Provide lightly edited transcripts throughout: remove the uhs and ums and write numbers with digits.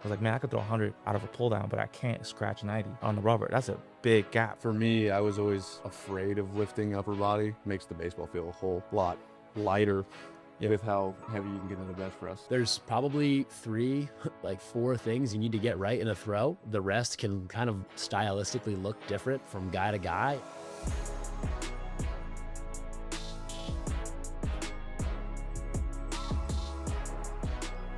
I was like, man, I could throw 100 out of a pull down, but I can't scratch 90 on the rubber. That's a big gap. For me, I was always afraid of lifting upper body. Makes the baseball feel a whole lot lighter with how heavy you can get in the bench press. There's probably 3, like 4 things you need to get right in a throw. The rest can kind of stylistically look different from guy to guy.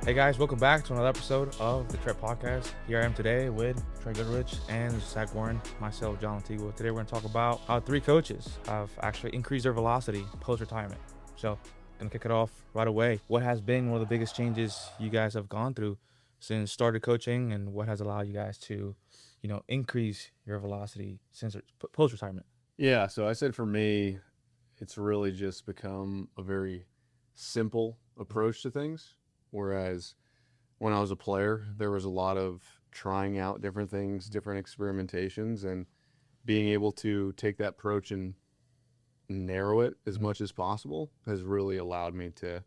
Hey guys, welcome back to another episode of the Trey Podcast. Here I am today with Trey Goodrich and Zach Warren, myself, John Lantigua. Today we're going to talk about how 3 coaches have actually increased their velocity post-retirement. So, going to kick it off right away. What has been one of the biggest changes you guys have gone through since started coaching, and what has allowed you guys to, increase your velocity since post-retirement? Yeah, so I said for me, it's really just become a very simple approach to things. Whereas when I was a player, there was a lot of trying out different things, different experimentations, and being able to take that approach and narrow it as much as possible has really allowed me to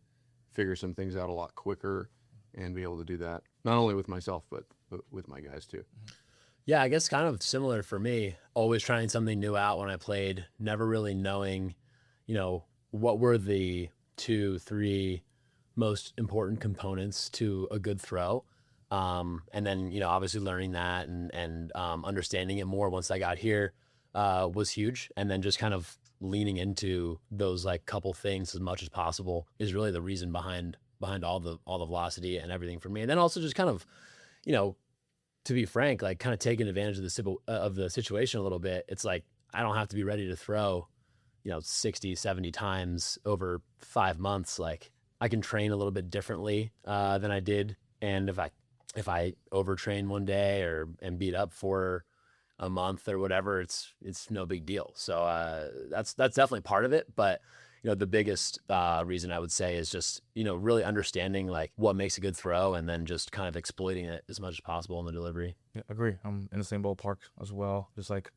figure some things out a lot quicker and be able to do that, not only with myself, but with my guys too. Yeah, I guess kind of similar for me. Always trying something new out when I played, never really knowing, what were the 2, 3 most important components to a good throw. And then, obviously learning that and understanding it more once I got here was huge. And then just kind of leaning into those like couple things as much as possible is really the reason behind all the velocity and everything for me. And then also just kind of, to be frank, like kind of taking advantage of the situation a little bit. It's like, I don't have to be ready to throw, 60, 70 times over 5 months. Like, I can train a little bit differently than I did, and if I overtrain one day and beat up for a month or whatever, it's no big deal. So that's definitely part of it. But the biggest reason I would say is just really understanding like what makes a good throw, and then just kind of exploiting it as much as possible in the delivery. Yeah, agree. I'm in the same ballpark as well. Just like,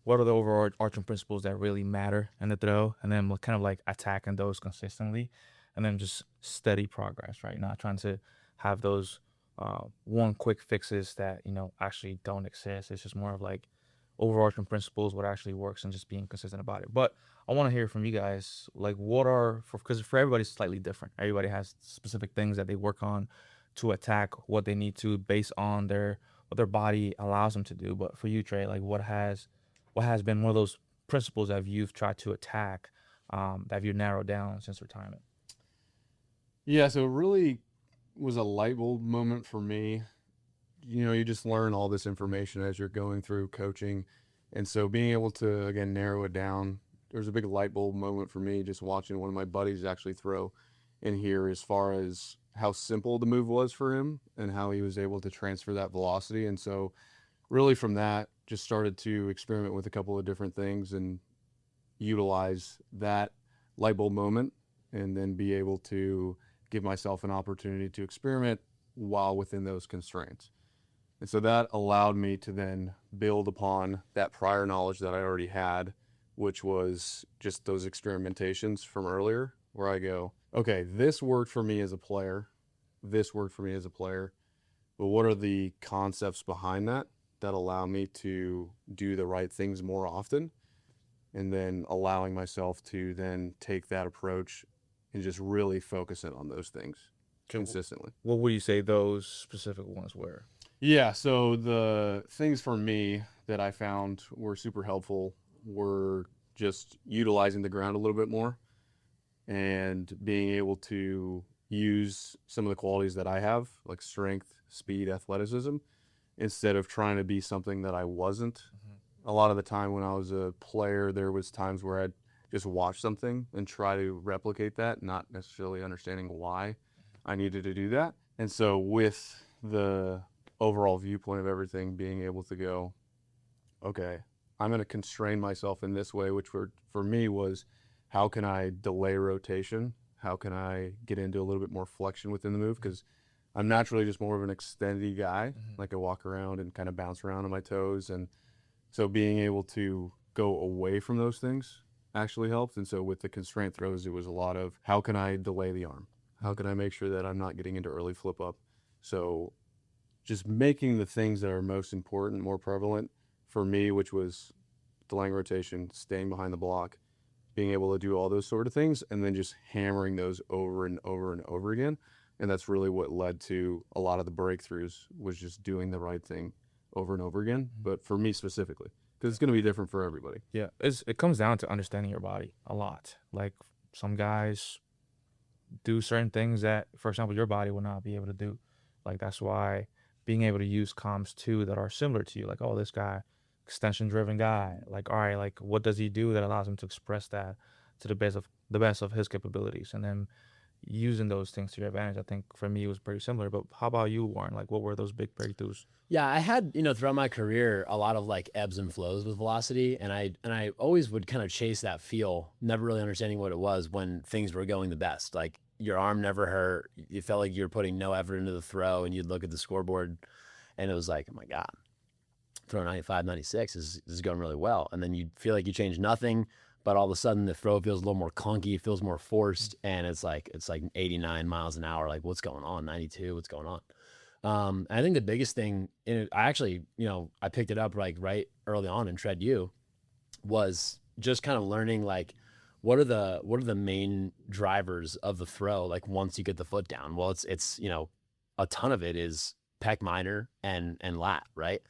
what are the overarching principles that really matter in the throw, and then kind of like attacking those consistently. And then just steady progress, right? Not trying to have those one quick fixes that, actually don't exist. It's just more of like overarching principles, what actually works, and just being consistent about it. But I want to hear from you guys, like because for everybody it's slightly different. Everybody has specific things that they work on to attack what they need to based on what their body allows them to do. But for you, Trey, like what has been one of those principles that you've tried to attack that you've narrowed down since retirement? Yeah, so it really was a light bulb moment for me. You just learn all this information as you're going through coaching. And so being able to, again, narrow it down, there was a big light bulb moment for me just watching one of my buddies actually throw in here as far as how simple the move was for him and how he was able to transfer that velocity. And so really from that, just started to experiment with a couple of different things and utilize that light bulb moment and then be able to give myself an opportunity to experiment while within those constraints. And so that allowed me to then build upon that prior knowledge that I already had, which was just those experimentations from earlier, where I go, okay, this worked for me as a player. This worked for me as a player. But what are the concepts behind that allow me to do the right things more often? And then allowing myself to then take that approach and just really focus in on those things consistently. What would you say those specific ones were? Yeah, so the things for me that I found were super helpful were just utilizing the ground a little bit more and being able to use some of the qualities that I have, like strength, speed, athleticism, instead of trying to be something that I wasn't. Mm-hmm. A lot of the time when I was a player, there was times where I'd just watch something and try to replicate that, not necessarily understanding why I needed to do that. And so with the overall viewpoint of everything, being able to go, okay, I'm going to constrain myself in this way, which for me was, how can I delay rotation? How can I get into a little bit more flexion within the move? Because I'm naturally just more of an extendy guy. Mm-hmm. Like I walk around and kind of bounce around on my toes. And so being able to go away from those things actually helped. And so with the constraint throws, it was a lot of, how can I delay the arm? How can I make sure that I'm not getting into early flip up? So just making the things that are most important more prevalent for me, which was delaying rotation, staying behind the block, being able to do all those sort of things, and then just hammering those over and over and over again. And that's really what led to a lot of the breakthroughs, was just doing the right thing over and over again. But for me specifically, because it's going to be different for everybody. Yeah, it comes down to understanding your body a lot. Like some guys do certain things that, for example, your body will not be able to do. Like that's why being able to use comps too that are similar to you, like, oh, this guy, extension driven guy, like, all right, like what does he do that allows him to express that to the best of his capabilities, and then using those things to your advantage. I think for me it was pretty similar. But how about you, Warren? Like what were those big breakthroughs? Yeah, I had, throughout my career, a lot of like ebbs and flows with velocity, and I always would kind of chase that feel, never really understanding what it was when things were going the best. Like your arm never hurt, you felt like you were putting no effort into the throw, and you'd look at the scoreboard, and it was like, oh my God, throw 95, 96 is going really well, and then you feel like you changed nothing, but all of a sudden the throw feels a little more clunky, it feels more forced, and it's like 89 miles an hour. Like what's going on? 92, what's going on? I think the biggest thing I actually, I picked it up like right early on in Tread U, was just kind of learning like, what are the main drivers of the throw? Like once you get the foot down, well, it's, a ton of it is pec minor and lat, right?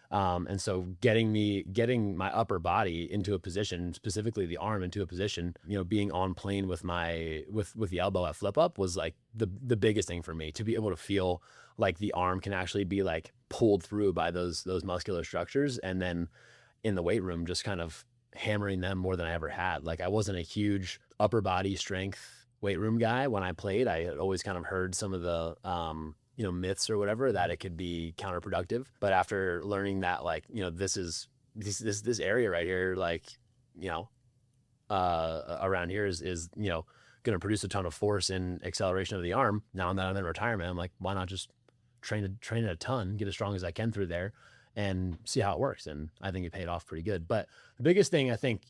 And so getting my upper body into a position, specifically the arm into a position, being on plane with with the elbow at flip up was like the biggest thing for me, to be able to feel like the arm can actually be like pulled through by those muscular structures. And then in the weight room, just kind of hammering them more than I ever had. Like I wasn't a huge upper body strength weight room guy when I played. I had always kind of heard some of the, myths or whatever, that it could be counterproductive. But after learning that, like, this area right here, like, around here is going to produce a ton of force and acceleration of the arm. Now that I'm in retirement, I'm like, why not just train it a ton, get as strong as I can through there, and see how it works. And I think it paid off pretty good. But the biggest thing I think,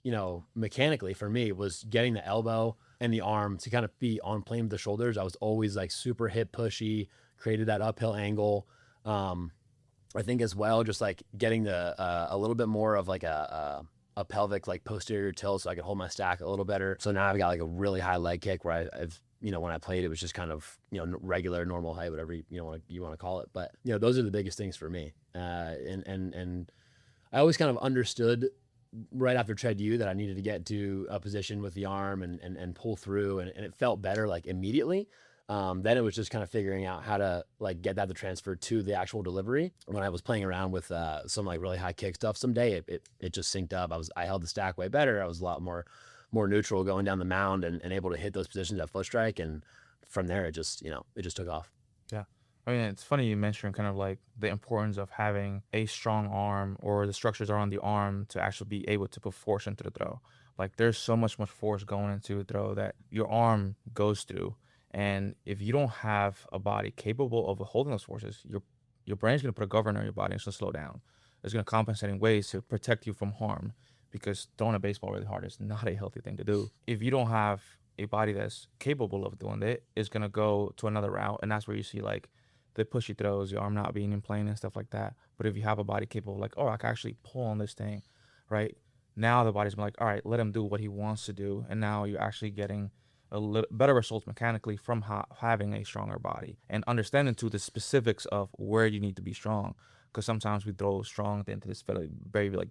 mechanically for me, was getting the elbow and the arm to kind of be on plane with the shoulders. I was always like super hip pushy, created that uphill angle. I think as well, just like getting a little bit more of like a pelvic, like posterior tilt, so I could hold my stack a little better. So now I've got like a really high leg kick where I've when I played, it was just kind of, regular, normal height, whatever you want to call it. But, those are the biggest things for me. And I always kind of understood right after Tread U that I needed to get to a position with the arm and pull through, and it felt better like immediately. Then it was just kind of figuring out how to like get that to transfer to the actual delivery. When I was playing around with some like really high kick stuff, someday it just synced up. I held the stack way better. I was a lot more neutral going down the mound and able to hit those positions at foot strike. And from there, it just took off. Yeah. I mean, it's funny you mentioned kind of like the importance of having a strong arm, or the structures around the arm, to actually be able to put force into the throw. Like there's so much force going into a throw that your arm goes through. And if you don't have a body capable of holding those forces, your brain's going to put a governor on your body and it's going to slow down. It's going to compensate in ways to protect you from harm, because throwing a baseball really hard is not a healthy thing to do. If you don't have a body that's capable of doing it, it's going to go to another route. And that's where you see like the pushy throws, your arm not being in plane and stuff like that. But if you have a body capable, like, oh, I can actually pull on this thing, right? Now the body's been like, all right, let him do what he wants to do. And now you're actually getting a little better results mechanically from having a stronger body, and understanding to the specifics of where you need to be strong. Because sometimes we throw strong into this very like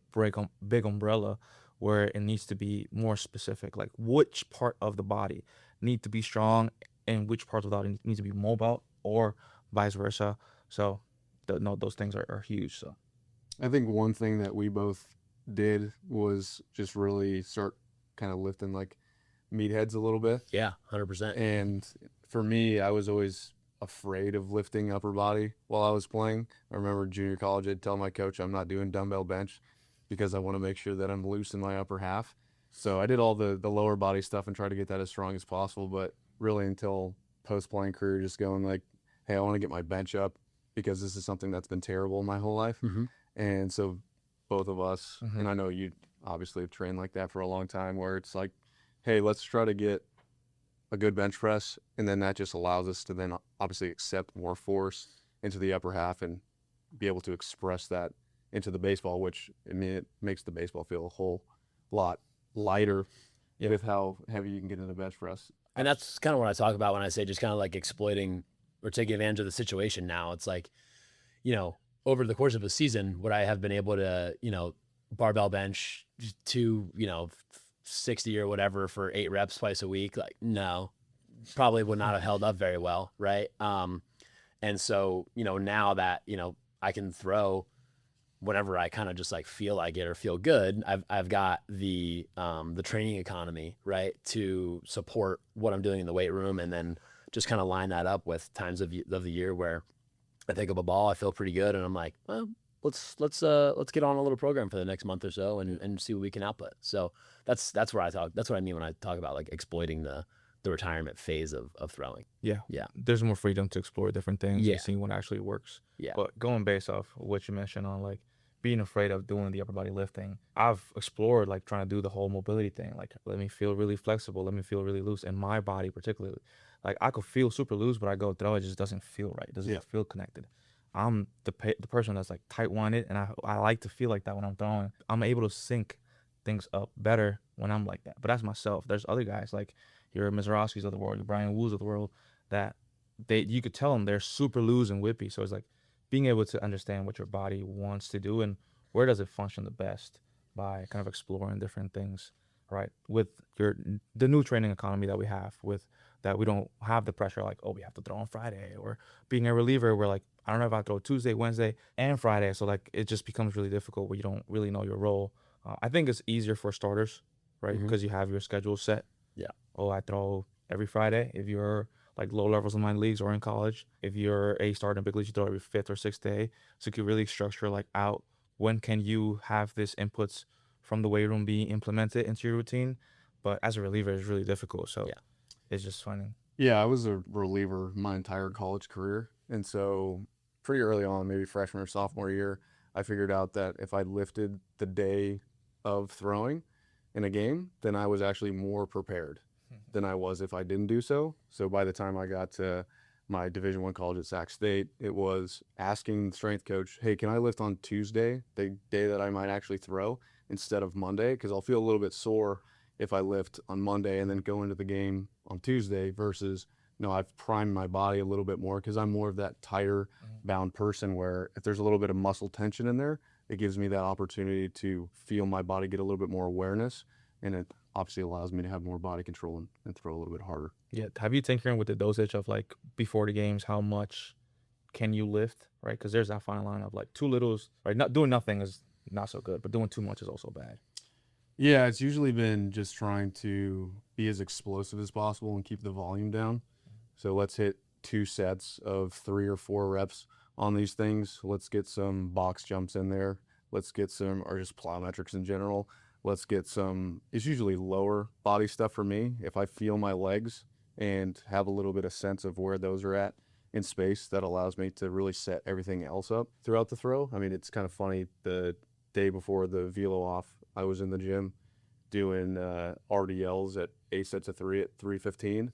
big umbrella, where it needs to be more specific, like which part of the body need to be strong and which parts of the body need to be mobile, or vice versa. So those things are huge. So I think one thing that we both did was just really start kind of lifting like meatheads a little bit. Yeah, 100%. And for me, I was always afraid of lifting upper body while I was playing. I remember junior college, I'd tell my coach I'm not doing dumbbell bench because I want to make sure that I'm loose in my upper half. So I did all the lower body stuff and try to get that as strong as possible. But really until post-playing career, just going like, hey, I want to get my bench up because this is something that's been terrible my whole life. Mm-hmm. And so both of us, and I know you obviously have trained like that for a long time, where it's like, hey, let's try to get a good bench press, and then that just allows us to then obviously accept more force into the upper half and be able to express that into the baseball, which I mean, it makes the baseball feel a whole lot lighter with how heavy you can get in the bench press. And that's kind of what I talk about when I say just kind of like exploiting or taking advantage of the situation now. It's like, over the course of a season, would I have been able to, barbell bench to, 60 or whatever for 8 reps twice a week? Like, no, probably would not have held up very well. Right. And so, now that, I can throw whenever I kind of just like feel like it or feel good, I've got the training economy, right, to support what I'm doing in the weight room, and then just kind of line that up with times of the year where I think of a ball, I feel pretty good, and I'm like, well, let's get on a little program for the next month or so and see what we can output. So that's what I mean when I talk about like exploiting the retirement phase of throwing. Yeah. There's more freedom to explore different things and see what actually works. Yeah. But going based off what you mentioned on like being afraid of doing the upper body lifting, I've explored like trying to do the whole mobility thing. Like, let me feel really flexible. Let me feel really loose in my body, particularly. Like, I could feel super loose, but I go throw, it just doesn't feel right. It doesn't feel connected. I'm the person that's like tight-winded, and I like to feel like that when I'm throwing. I'm able to sync things up better when I'm like that. But that's myself. There's other guys like your Mizorowskis of the world, your Brian Woos of the world, that you could tell them they're super loose and whippy. So it's like being able to understand what your body wants to do and where does it function the best by kind of exploring different things, right? With the new training economy that we have, with that we don't have the pressure like, oh, we have to throw on Friday, or being a reliever, we're like, I don't know if I throw Tuesday, Wednesday, and Friday. So like it just becomes really difficult when you don't really know your role. I think it's easier for starters, right? Because you have your schedule set. Yeah. Oh, I throw every Friday. If you're like low levels in minor leagues or in college, if you're a starter in big leagues, you throw every 5th or 6th day. So you can really structure like out when can you have this inputs from the weight room being implemented into your routine. But as a reliever, it's really difficult. So it's just funny. Yeah, I was a reliever my entire college career. And so pretty early on, maybe freshman or sophomore year, I figured out that if I lifted the day of throwing in a game, then I was actually more prepared than I was if I didn't do so. So by the time I got to my Division I college at Sac State, it was asking the strength coach, hey, can I lift on Tuesday, the day that I might actually throw, instead of Monday? Because I'll feel a little bit sore if I lift on Monday and then go into the game on Tuesday versus, I've primed my body a little bit more because I'm more of that tighter bound person where if there's a little bit of muscle tension in there, it gives me that opportunity to feel my body get a little bit more awareness, and it obviously allows me to have more body control and throw a little bit harder. Yeah. Have you tinkered with the dosage of like before the games, how much can you lift, right? Because there's that fine line of like too little, right? Not doing nothing is not so good, but doing too much is also bad. Yeah, it's usually been just trying to be as explosive as possible and keep the volume down. So let's hit 2 sets of 3 or 4 reps on these things. Let's get some box jumps in there. Let's get some, or just plyometrics in general. Let's get some, it's usually lower body stuff for me. If I feel my legs and have a little bit of sense of where those are at in space, that allows me to really set everything else up throughout the throw. I mean, it's kind of funny, the day before the velo off, I was in the gym doing RDLs at 8 sets of 3 at 3:15.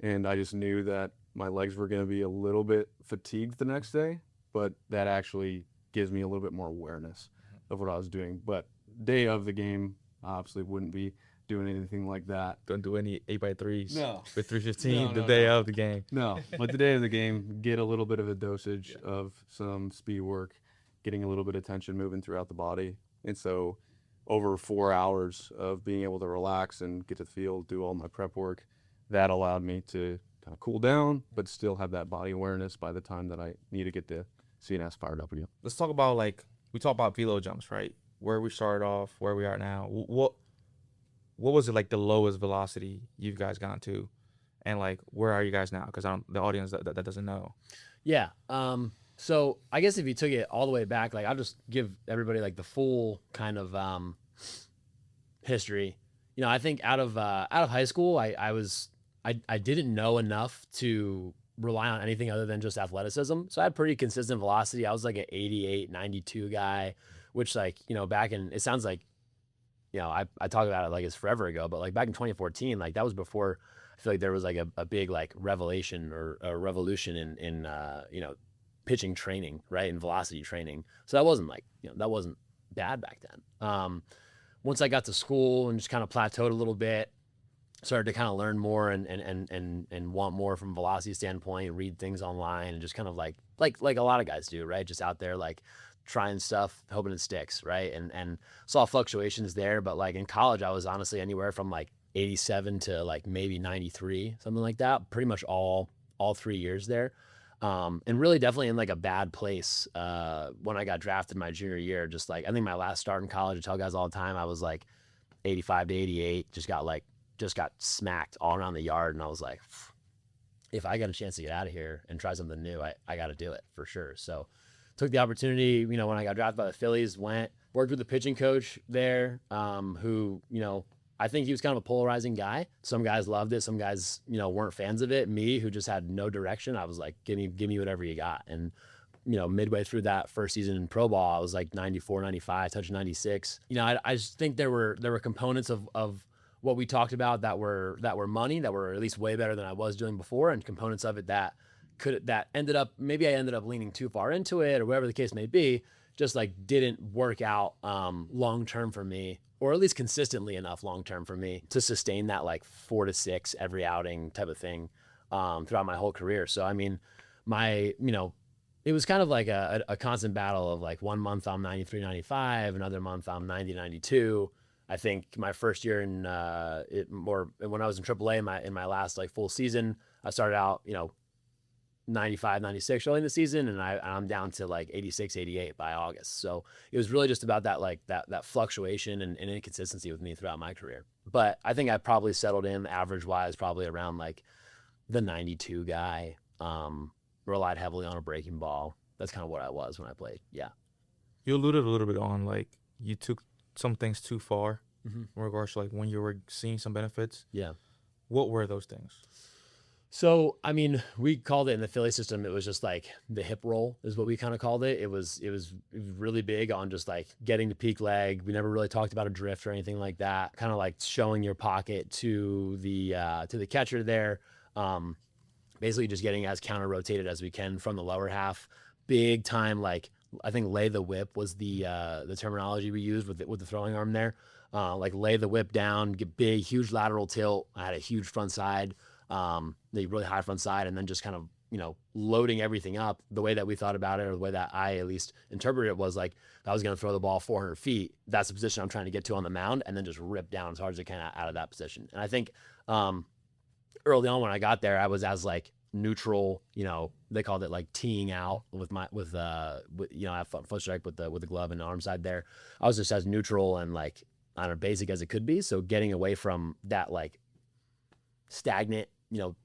And I just knew that my legs were going to be a little bit fatigued the next day, but that actually gives me a little bit more awareness of what I was doing. But day of the game, I obviously wouldn't be doing anything like that. Don't do any 8x3s No. with 315 No, the no, day no. of the game. No, but the day of the game, get a little bit of a dosage of some speed work, getting a little bit of tension moving throughout the body. And so over 4 hours of being able to relax and get to the field, do all my prep work, that allowed me to kind of cool down, but still have that body awareness by the time that I need to get the CNS fired up again. Let's talk about we talk about velo jumps, right? Where we started off, where we are now. What was it like the lowest velocity you guys got to, and like where are you guys now? Because the audience that doesn't know. Yeah. So I guess if you took it all the way back, like I'll just give everybody like the full kind of history. I think out of high school, I didn't know enough to rely on anything other than just athleticism. So I had pretty consistent velocity. I was like an 88, 92 guy, which back in, it sounds like, I talk about it like it's forever ago, but like back in 2014, like that was before I feel like there was like a big like revelation or a revolution in pitching training, right, and velocity training. So that wasn't like, that wasn't bad back then. Once I got to school and just kind of plateaued a little bit, started to kind of learn more and want more from a velocity standpoint, read things online, and just kind of like a lot of guys do, right? Just out there like trying stuff, hoping it sticks, right? And saw fluctuations there, but like in college, I was honestly anywhere from like 87 to like maybe 93, something like that. Pretty much all 3 years there. And really definitely in like a bad place when I got drafted my junior year. Just like, I think my last start in college, I tell guys all the time, I was like 85 to 88, just got smacked all around the yard. And I was like, if I got a chance to get out of here and try something new, I got to do it for sure. So took the opportunity, when I got drafted by the Phillies, worked with the pitching coach there, who, I think he was kind of a polarizing guy. Some guys loved it. Some guys, weren't fans of it. Me, who just had no direction, I was like, give me whatever you got. And, midway through that first season in pro ball, I was like 94, 95, touched 96. I just think there were components of what we talked about that were money, that were at least way better than I was doing before, and components of it that ended up, maybe I ended up leaning too far into it, or whatever the case may be, just like didn't work out long term for me, or at least consistently enough long term for me to sustain that like 4 to 6 every outing type of thing throughout my whole career. So I mean, it was kind of like a constant battle of like 1 month I'm 93, 95, another month I'm 90, 92. I think my first year when I was in AAA in my last like full season, I started out, 95, 96 early in the season, and I'm down to like 86, 88 by August. So it was really just about that like that fluctuation and inconsistency with me throughout my career. But I think I probably settled in average wise probably around like the 92 guy. Relied heavily on a breaking ball. That's kind of what I was when I played. Yeah. You alluded a little bit on like you took some things too far Mm-hmm. in regards to like when you were seeing some benefits. Yeah. What were those things? So, I mean, we called it in the Philly system, it was just like the hip roll is what we kind of called it. It was really big on just like getting to peak leg. We never really talked about a drift or anything like that. Kind of like showing your pocket to the catcher there. Basically just getting as counter rotated as we can from the lower half. Big time, like I think lay the whip was the terminology we used with the throwing arm there. Like lay the whip down, get big, huge lateral tilt. I had a huge front side, the really high front side, and then just kind of, loading everything up the way that we thought about it, or the way that I at least interpreted it, was like, if I was going to throw the ball 400 feet, that's the position I'm trying to get to on the mound, and then just rip down as hard as I can out of that position. And I think early on when I got there, I was as like neutral, they called it like teeing out with I have foot strike with the glove and arm side there. I was just as neutral and like, I don't know, basic as it could be. So getting away from that like stagnant,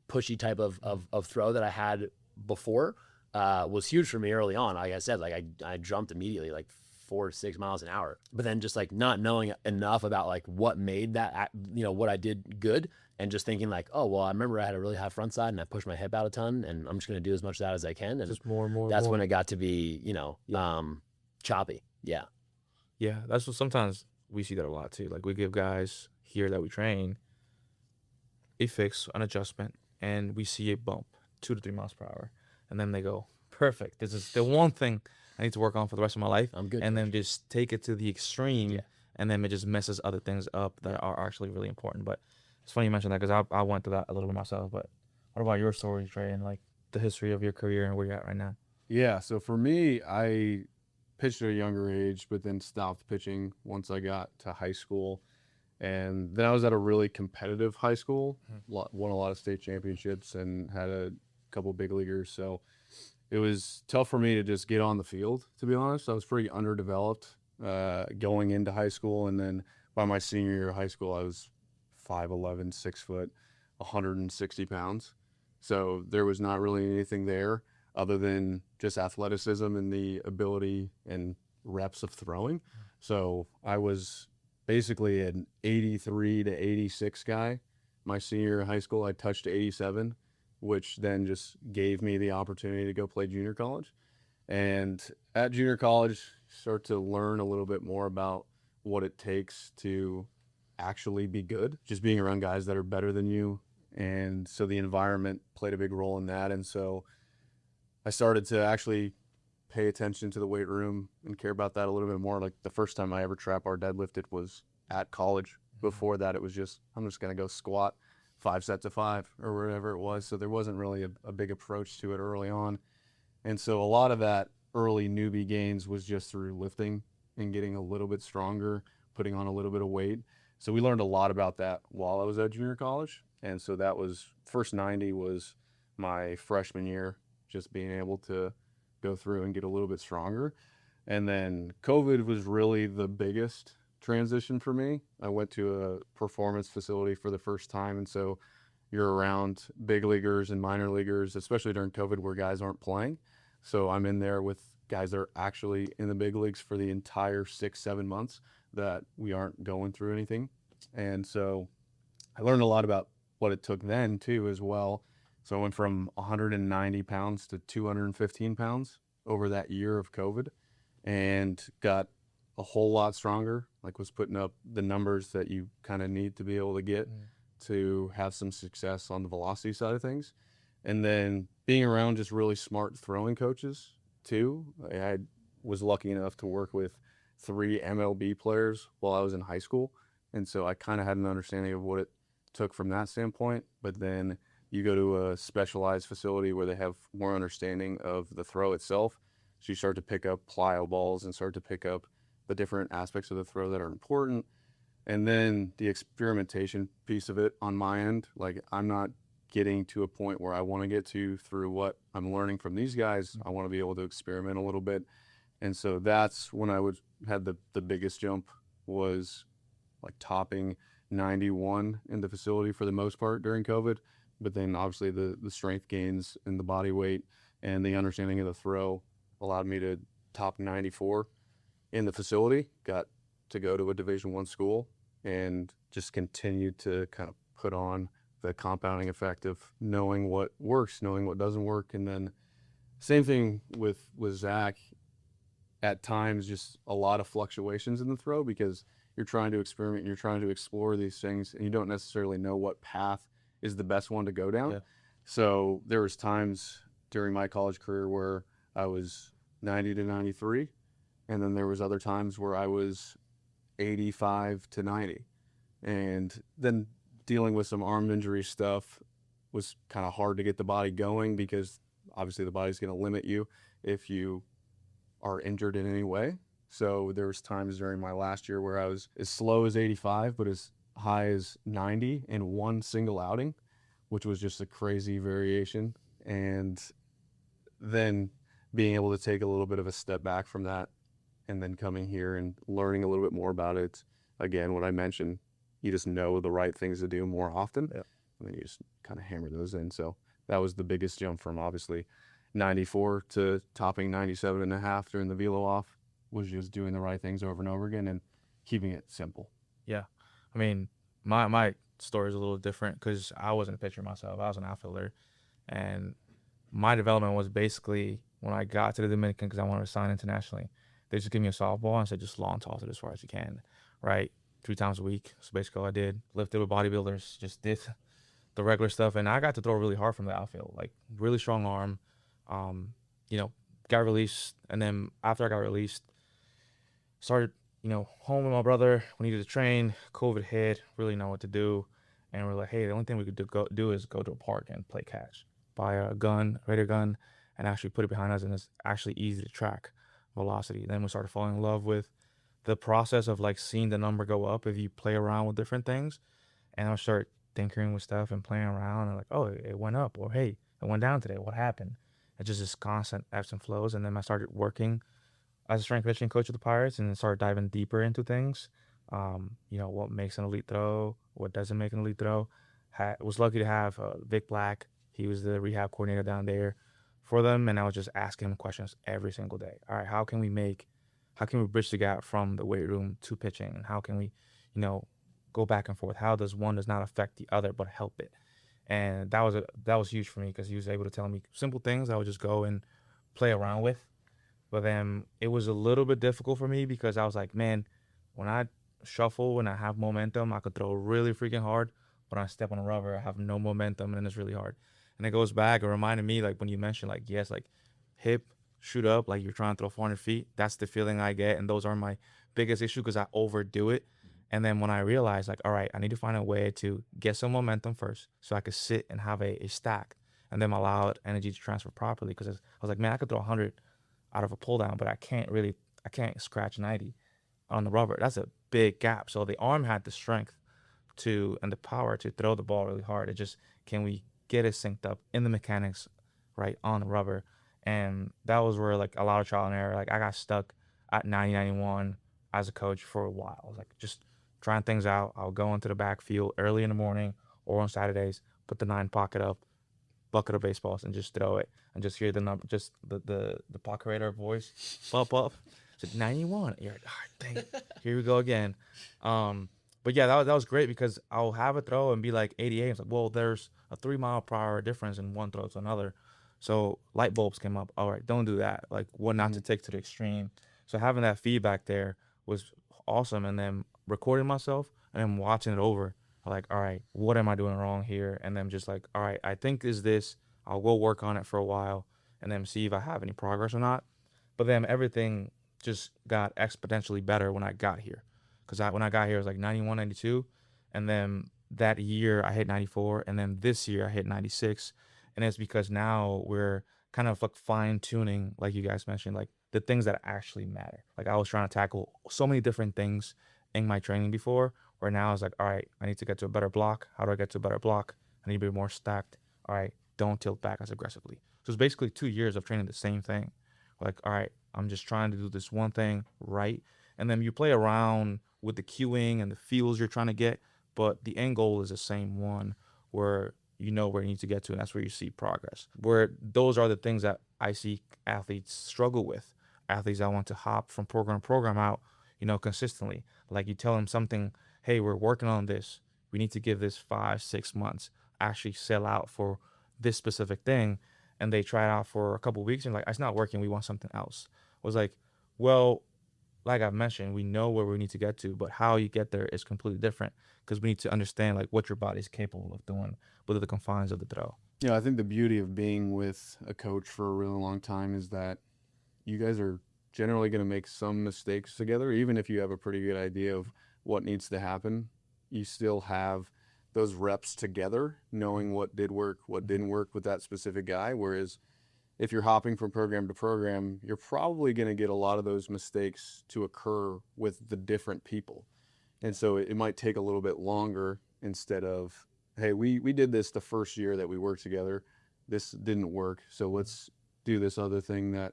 pushy type of throw that I had before was huge for me early on. Like I said, like I jumped immediately like 4 to 6 miles an hour, but then just like not knowing enough about like what made that, what I did good, and just thinking like, oh, well, I remember I had a really high front side and I pushed my hip out a ton, and I'm just going to do as much of that as I can. And Just more and more. that's more. when it got to be, choppy. Yeah. Yeah, that's what sometimes we see that a lot too. Like we give guys here that we train a fix, an adjustment, and we see a bump 2 to 3 miles per hour, and then they go, perfect. This is the one thing I need to work on for the rest of my life. I'm good. And then just take it to the extreme, Yeah. and then it just messes other things up that are actually really important. But it's funny you mentioned that, because I went through that a little bit myself. But what about your story, Trey, and like the history of your career and where you're at right now? Yeah, so for me, I pitched at a younger age, but then stopped pitching once I got to high school. And then I was at a really competitive high school, won a lot of state championships and had a couple big leaguers. So it was tough for me to just get on the field, to be honest. I was pretty underdeveloped going into high school. And then by my senior year of high school, I was 5'11", 6 foot, 160 pounds. So there was not really anything there other than just athleticism and the ability and reps of throwing. So I was basically an 83 to 86 guy. My senior year of high school, I touched 87, which then just gave me the opportunity to go play junior college. And at junior college, start to learn a little bit more about what it takes to actually be good, just being around guys that are better than you. And so the environment played a big role in that. And so I started to actually pay attention to the weight room and care about that a little bit more. Like the first time I ever trap bar deadlifted was at college. Before that, it was just, I'm just going to go squat 5 sets of 5 or whatever it was. So there wasn't really a big approach to it early on. And so a lot of that early newbie gains was just through lifting and getting a little bit stronger, putting on a little bit of weight. So we learned a lot about that while I was at junior college. And so that was, first 90 was my freshman year, just being able to go through and get a little bit stronger. And then COVID was really the biggest transition for me. I went to a performance facility for the first time. And so you're around big leaguers and minor leaguers, especially during COVID where guys aren't playing. So I'm in there with guys that are actually in the big leagues for the entire 6-7 months that we aren't going through anything. And so I learned a lot about what it took then too as well. So I went from 190 pounds to 215 pounds over that year of COVID and got a whole lot stronger, like was putting up the numbers that you kind of need to be able to get to have some success on the velocity side of things. And then being around just really smart throwing coaches too. I was lucky enough to work with 3 MLB players while I was in high school. And so I kind of had an understanding of what it took from that standpoint. But then you go to a specialized facility where they have more understanding of the throw itself. So you start to pick up plyo balls and start to pick up the different aspects of the throw that are important. And then the experimentation piece of it on my end, like I'm not getting to a point where I want to get to through what I'm learning from these guys. I want to be able to experiment a little bit. And so that's when I had the biggest jump, was like topping 91 in the facility for the most part during COVID. But then obviously the strength gains and the body weight and the understanding of the throw allowed me to top 94 in the facility, got to go to a Division I school and just continued to kind of put on the compounding effect of knowing what works, knowing what doesn't work. And then same thing with Zach, at times just a lot of fluctuations in the throw because you're trying to experiment and you're trying to explore these things and you don't necessarily know what path is the best one to go down. Yeah. So there was times during my college career where I was 90 to 93. And then there was other times where I was 85 to 90. And then dealing with some arm injury stuff was kind of hard to get the body going because obviously the body's going to limit you if you are injured in any way. So there was times during my last year where I was as slow as 85, but as high as 90 in one single outing, which was just a crazy variation. And then being able to take a little bit of a step back from that and then coming here and learning a little bit more about it. Again, what I mentioned, you just know the right things to do more often. Yeah. And then you just kind of hammer those in. So that was the biggest jump from obviously 94 to topping 97.5 during the Velo off, was just doing the right things over and over again and keeping it simple. Yeah. I mean, my story is a little different because I wasn't a pitcher myself. I was an outfielder. And my development was basically when I got to the Dominican because I wanted to sign internationally. They just give me a softball and said, just lawn toss it as far as you can, right? 3 times a week. So basically all I did, lifted with bodybuilders, just did the regular stuff. And I got to throw really hard from the outfield, like really strong arm, got released. And then after I got released, started, home with my brother. We needed to train. COVID hit, really know what to do. And we're like, hey, the only thing we could do is go to a park and play catch. Buy a gun, radar gun, and actually put it behind us. And it's actually easy to track velocity. Then we started falling in love with the process of like seeing the number go up if you play around with different things. And I'll start tinkering with stuff and playing around and like, oh, it went up, or hey, it went down today. What happened? It's just this constant ebbs and flows. And then I started working as a strength pitching coach of the Pirates and started diving deeper into things. What makes an elite throw, what doesn't make an elite throw. Was lucky to have Vic Black. He was the rehab coordinator down there for them, and I was just asking him questions every single day. All right, how can we bridge the gap from the weight room to pitching, and how can we, go back and forth? How does one does not affect the other but help it? And that was huge for me because he was able to tell me simple things I would just go and play around with. But then it was a little bit difficult for me because I was like, man, when I shuffle, when I have momentum, I could throw really freaking hard. But when I step on a rubber, I have no momentum and it's really hard. And it goes back. It reminded me, like when you mentioned, like, yes, like hip, shoot up like you're trying to throw 400 feet. That's the feeling I get. And those are my biggest issue because I overdo it. And then when I realized, like, all right, I need to find a way to get some momentum first so I could sit and have a stack and then allow energy to transfer properly. Because I was like, man, I could throw 100 out of a pull down, but I can't scratch 90 on the rubber. That's a big gap. So the arm had the strength and the power to throw the ball really hard. It just, can we get it synced up in the mechanics, right, on the rubber? And that was where, like, a lot of trial and error. Like, I got stuck at 90, 91 as a coach for a while. I was like, just trying things out. I'll go into the backfield early in the morning or on Saturdays, put the 9 pocket up, bucket of baseballs, and just throw it, and just hear the number, just the pocket radar voice pop up. It's like 91. You're like, all right, dang, here we go again. But yeah, that was great because I'll have a throw and be like 88. It's like, well, there's a 3 mile per hour difference in one throw to another. So light bulbs came up. All right, don't do that. Like, what not to take to the extreme. So having that feedback there was awesome. And then recording myself and then watching it over, like, all right, what am I doing wrong here? And then just like, all right, I think is this. I'll go work on it for a while and then see if I have any progress or not. But then everything just got exponentially better when I got here. Because when I got here, it was like 91, 92. And then that year, I hit 94. And then this year, I hit 96. And it's because now we're kind of like fine-tuning, like you guys mentioned, like the things that actually matter. Like, I was trying to tackle so many different things in my training before, where now it's like, all right, I need to get to a better block. How do I get to a better block? I need to be more stacked. All right, don't tilt back as aggressively. So it's basically 2 years of training the same thing. Like, all right, I'm just trying to do this one thing right. And then you play around with the cueing and the feels you're trying to get, but the end goal is the same one, where you know where you need to get to, and that's where you see progress. Where those are the things that I see athletes struggle with. Athletes that want to hop from program to program out, consistently. Like, you tell them something, hey, we're working on this. We need to give this 5-6 months, actually sell out for this specific thing. And they try it out for a couple of weeks and like, it's not working. We want something else. I was like, well, like I've mentioned, we know where we need to get to, but how you get there is completely different because we need to understand like what your body's capable of doing within the confines of the throw. Yeah, I think the beauty of being with a coach for a really long time is that you guys are generally going to make some mistakes together. Even if you have a pretty good idea of what needs to happen, you still have those reps together, knowing what did work, what didn't work with that specific guy. Whereas if you're hopping from program to program, you're probably going to get a lot of those mistakes to occur with the different people. And so it might take a little bit longer instead of, hey, we did this the first year that we worked together. This didn't work. So let's do this other thing that,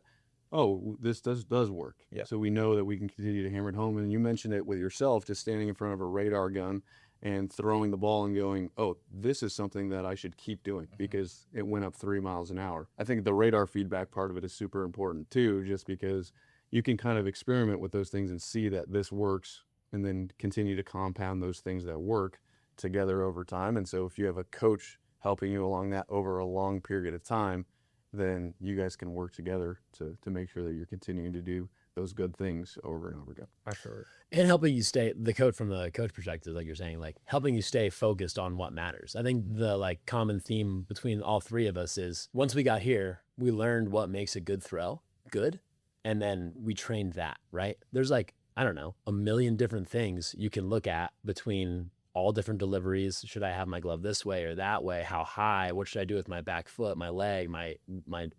oh, this does work. Yeah. So we know that we can continue to hammer it home. And you mentioned it with yourself, just standing in front of a radar gun and throwing the ball and going, oh, this is something that I should keep doing because it went up 3 miles an hour. I think the radar feedback part of it is super important too, just because you can kind of experiment with those things and see that this works and then continue to compound those things that work together over time. And so if you have a coach helping you along that over a long period of time, then you guys can work together to make sure that you're continuing to do those good things over and over again. Absolutely. And helping you stay, the coach from the coach perspective, like you're saying, like helping you stay focused on what matters. I think the like common theme between all three of us is once we got here, we learned what makes a good throw good. And then we trained that, right? There's like, I don't know, a million different things you can look at between all different deliveries. Should I have my glove this way or that way? How high? What should I do with my back foot, my leg, my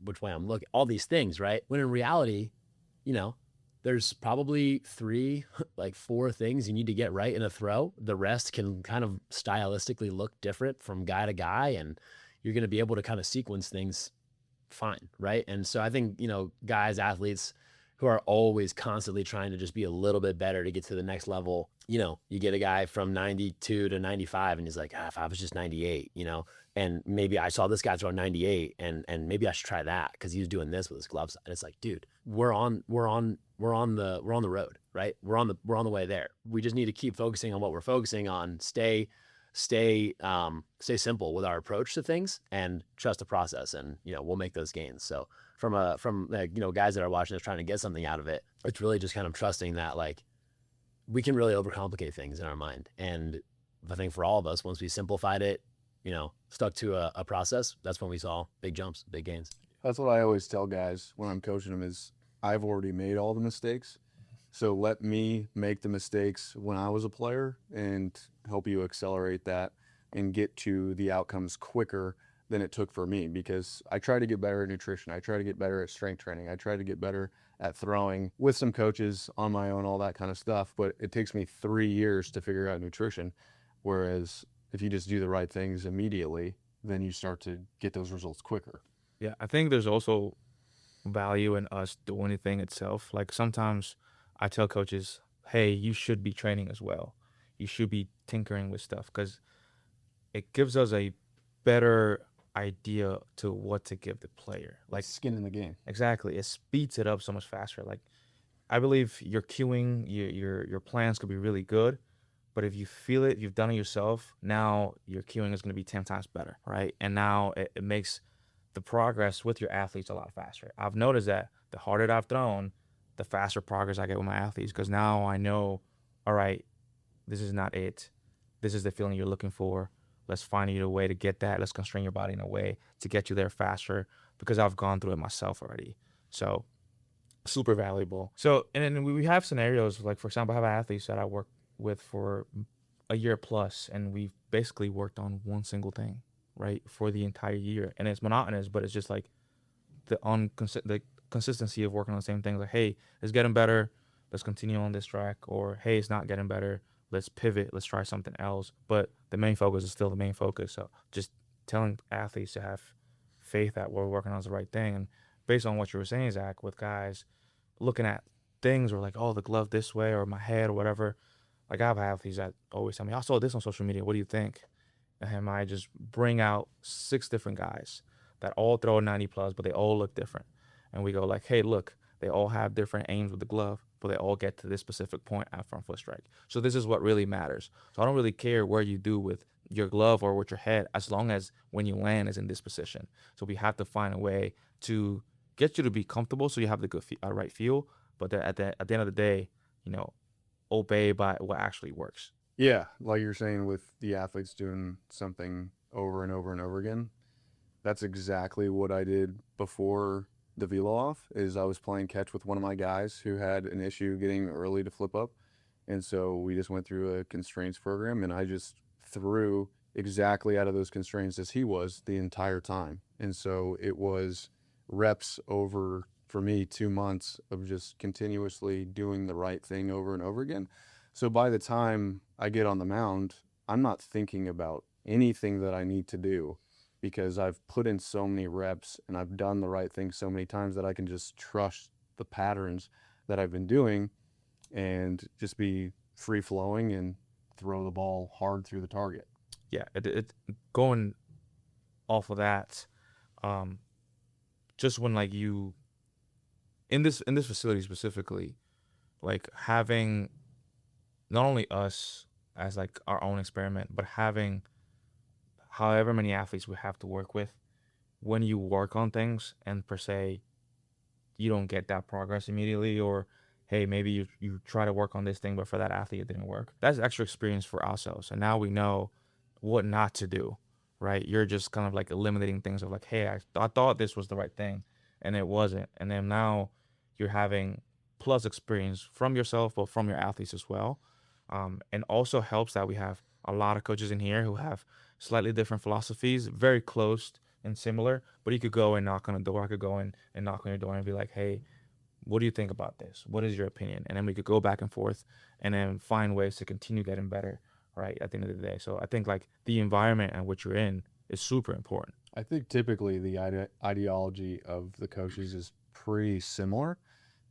which way I'm looking? All these things, right? When in reality, there's probably 3, like 4 things you need to get right in a throw. The rest can kind of stylistically look different from guy to guy, and you're going to be able to kind of sequence things fine, right? And so I think, guys, athletes who are always constantly trying to just be a little bit better to get to the next level, you get a guy from 92 to 95 and he's like, if I was just 98, and maybe I saw this guy throw 98 and maybe I should try that because he was doing this with his gloves. And it's like, dude, we're on the road, right? We're on the way there. We just need to keep focusing on what we're focusing on, stay simple with our approach to things and trust the process, and we'll make those gains. So from guys that are watching us trying to get something out of it, it's really just kind of trusting that like we can really overcomplicate things in our mind. And I think for all of us, once we simplified it, stuck to a process, that's when we saw big jumps, big gains. That's what I always tell guys when I'm coaching them is I've already made all the mistakes. So let me make the mistakes when I was a player and help you accelerate that and get to the outcomes quicker than it took for me, because I try to get better at nutrition. I try to get better at strength training. I try to get better at throwing with some coaches on my own, all that kind of stuff. But it takes me 3 years to figure out nutrition. Whereas if you just do the right things immediately, then you start to get those results quicker. Yeah, I think there's also value in us doing the thing itself. Like sometimes I tell coaches, hey, you should be training as well. You should be tinkering with stuff because it gives us a better idea to what to give the player. Like Skin in the game. exactly, it speeds it up so much faster. Like I believe your cueing, your plans could be really good, but if you feel it, you've done it yourself. Now your cueing is going to be 10 times better, right? And now it makes the progress with your athletes a lot faster. I've noticed that the harder I've thrown, the faster progress I get with my athletes because now I know, all right, this is not it. This is the feeling you're looking for. Let's find you a way to get that. Let's constrain your body in a way to get you there faster because I've gone through it myself already. So super valuable. So, and then we have scenarios like, for example, I have athletes that I work with for a year plus, and we've basically worked on one single thing, right, for the entire year. And it's monotonous, but it's just like the consistency of working on the same things. Like, hey, it's getting better. Let's continue on this track. Or, hey, it's not getting better. Let's pivot. Let's try something else. But the main focus is still the main focus. So just telling athletes to have faith that what we're working on is the right thing. And based on what you were saying, Zach, with guys looking at things or like, oh, the glove this way or my head or whatever. Like I have athletes that always tell me, I saw this on social media. What do you think? And I just bring out 6 different guys that all throw a 90 plus, but they all look different. And we go like, hey, look, they all have different aims with the glove, but they all get to this specific point at front foot strike. So this is what really matters. So I don't really care where you do with your glove or with your head, as long as when you land is in this position. So we have to find a way to get you to be comfortable so you have the good right feel, but at the end of the day, obey by what actually works. Yeah, like you're saying with the athletes doing something over and over and over again. That's exactly what I did before the velo off. Is I was playing catch with one of my guys who had an issue getting early to flip up. And so we just went through a constraints program, and I just threw exactly out of those constraints as he was the entire time. And so it was reps over, for me, 2 months of just continuously doing the right thing over and over again. So by the time I get on the mound, I'm not thinking about anything that I need to do, because I've put in so many reps and I've done the right thing so many times that I can just trust the patterns that I've been doing and just be free flowing and throw the ball hard through the target. Yeah, it going off of that, just when like you in this facility specifically, like having not only us as like our own experiment, but having however many athletes we have to work with, when you work on things and per se you don't get that progress immediately, or hey, maybe you try to work on this thing but for that athlete it didn't work, that's extra experience for ourselves. And now we know what not to do, right? You're just kind of like eliminating things of like, hey, I thought this was the right thing and it wasn't. And then now you're having plus experience from yourself but from your athletes as well. And also helps that we have a lot of coaches in here who have slightly different philosophies, very close and similar, but you could go and knock on a door. I could go in and knock on your door and be like, hey, what do you think about this? What is your opinion? And then we could go back and forth and then find ways to continue getting better, right, at the end of the day. So I think like the environment in which you're in is super important. I think typically the ideology of the coaches is pretty similar.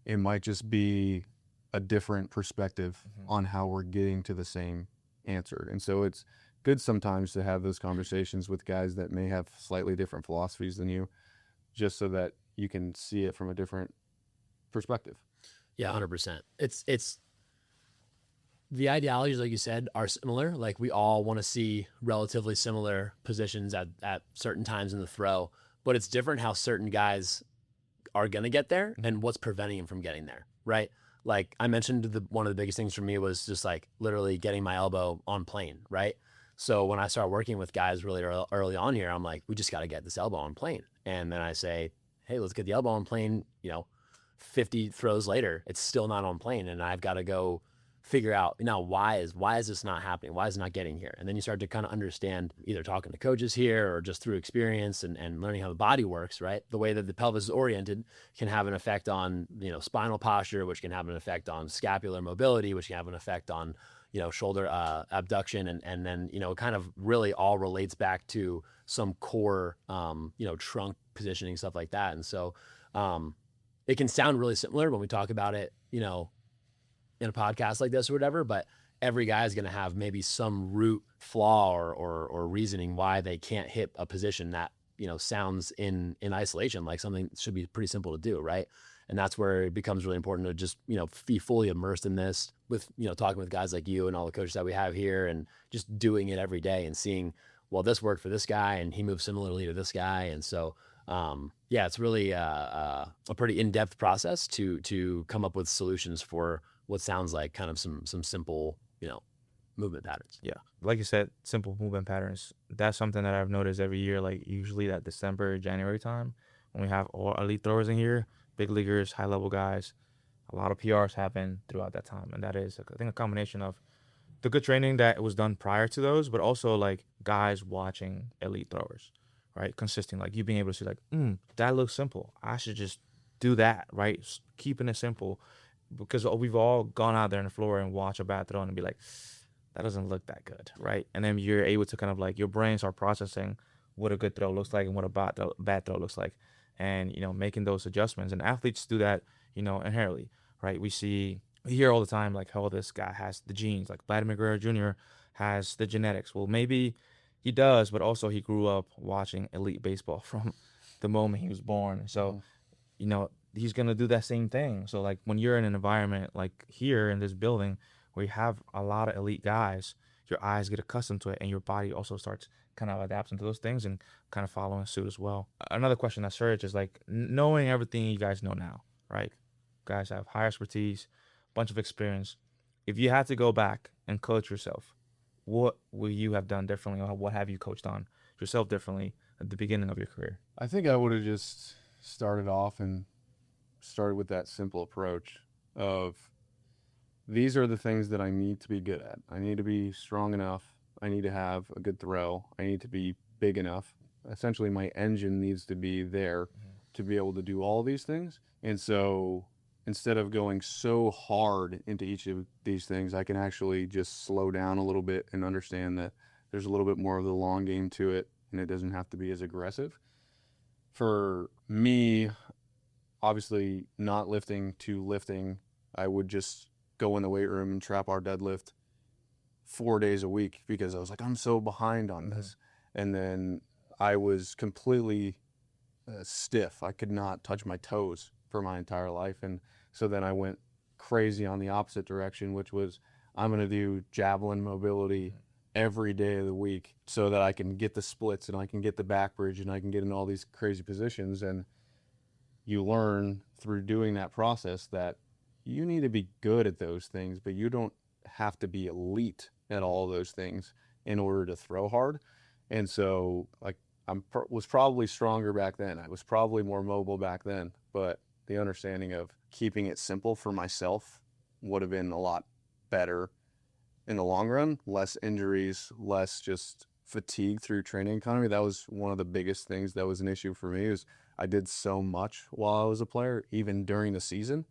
It might just be a different perspective on how we're getting to the same answer. And so it's good sometimes to have those conversations with guys that may have slightly different philosophies than you, just so that you can see it from a different perspective. Yeah, 100%. It's the ideologies, like you said, are similar. Like we all want to see relatively similar positions at certain times in the throw, but it's different how certain guys are going to get there and what's preventing them from getting there, right? Like I mentioned, one of the biggest things for me was just like literally getting my elbow on plane, right? So when I start working with guys really early on here, I'm like, we just got to get this elbow on plane. And then I say, hey, let's get the elbow on plane, 50 throws later, it's still not on plane. And I've got to go figure out now why is this not happening? Why is it not getting here? And then you start to kind of understand, either talking to coaches here or just through experience and learning how the body works, right? The way that the pelvis is oriented can have an effect on, spinal posture, which can have an effect on scapular mobility, which can have an effect on, shoulder abduction. And then, it kind of really all relates back to some core, trunk positioning, stuff like that. And so it can sound really similar when we talk about it, in a podcast like this or whatever, but every guy is going to have maybe some root flaw or reasoning why they can't hit a position that, sounds in isolation like something should be pretty simple to do, right? And that's where it becomes really important to just, be fully immersed in this with, talking with guys like you and all the coaches that we have here and just doing it every day and seeing, well, this worked for this guy and he moves similarly to this guy. And so, it's really a pretty in-depth process to come up with solutions for what sounds like kind of some simple, movement patterns. Yeah. Like you said, simple movement patterns. That's something that I've noticed every year, like usually that December, January time when we have all elite throwers in here, big leaguers, high level guys, a lot of PRs happen throughout that time. And that is, I think, a combination of the good training that was done prior to those, but also like guys watching elite throwers, right? Consistent, like you being able to see like, that looks simple. I should just do that, right? Keeping it simple. Because we've all gone out there on the floor and watch a bad throw and be like, that doesn't look that good, right? And then you're able to kind of like, your brain start processing what a good throw looks like and what a bad throw looks like. And, making those adjustments. And athletes do that, inherently, right? We hear all the time, like, oh, this guy has the genes. Like Vladimir Guerrero Jr. has the genetics. Well, maybe he does, but also he grew up watching elite baseball from the moment he was born. So, he's going to do that same thing. So, like, when you're in an environment like here in this building where you have a lot of elite guys, your eyes get accustomed to it and your body also starts kind of adapting to those things and kind of following suit as well. Another question that surged is, like, knowing everything you guys know now, right? Guys have high expertise, bunch of experience. If you had to go back and coach yourself, what will you have done differently, or what have you coached on yourself differently at the beginning of your career? I think I would have just started off and started with that simple approach of, these are the things that I need to be good at. I need to be strong enough. I need to have a good throw. I need to be big enough. Essentially, my engine needs to be there to be able to do all these things. And so instead of going so hard into each of these things, I can actually just slow down a little bit and understand that there's a little bit more of the long game to it, and it doesn't have to be as aggressive. For me, obviously not lifting to lifting, I would just go in the weight room and trap our deadlift 4 days a week because I was like, I'm so behind on this. And then I was completely stiff. I could not touch my toes for my entire life. And so then I went crazy on the opposite direction, which was, I'm going to do javelin mobility every day of the week so that I can get the splits and I can get the back bridge and I can get in all these crazy positions. And you learn through doing that process that you need to be good at those things, but you don't have to be elite at all those things in order to throw hard. And so, like, was probably stronger back then. I was probably more mobile back then, but the understanding of keeping it simple for myself would have been a lot better in the long run. Less injuries, less just fatigue through training economy. That was one of the biggest things that was an issue for me, is I did so much while I was a player, even during the season,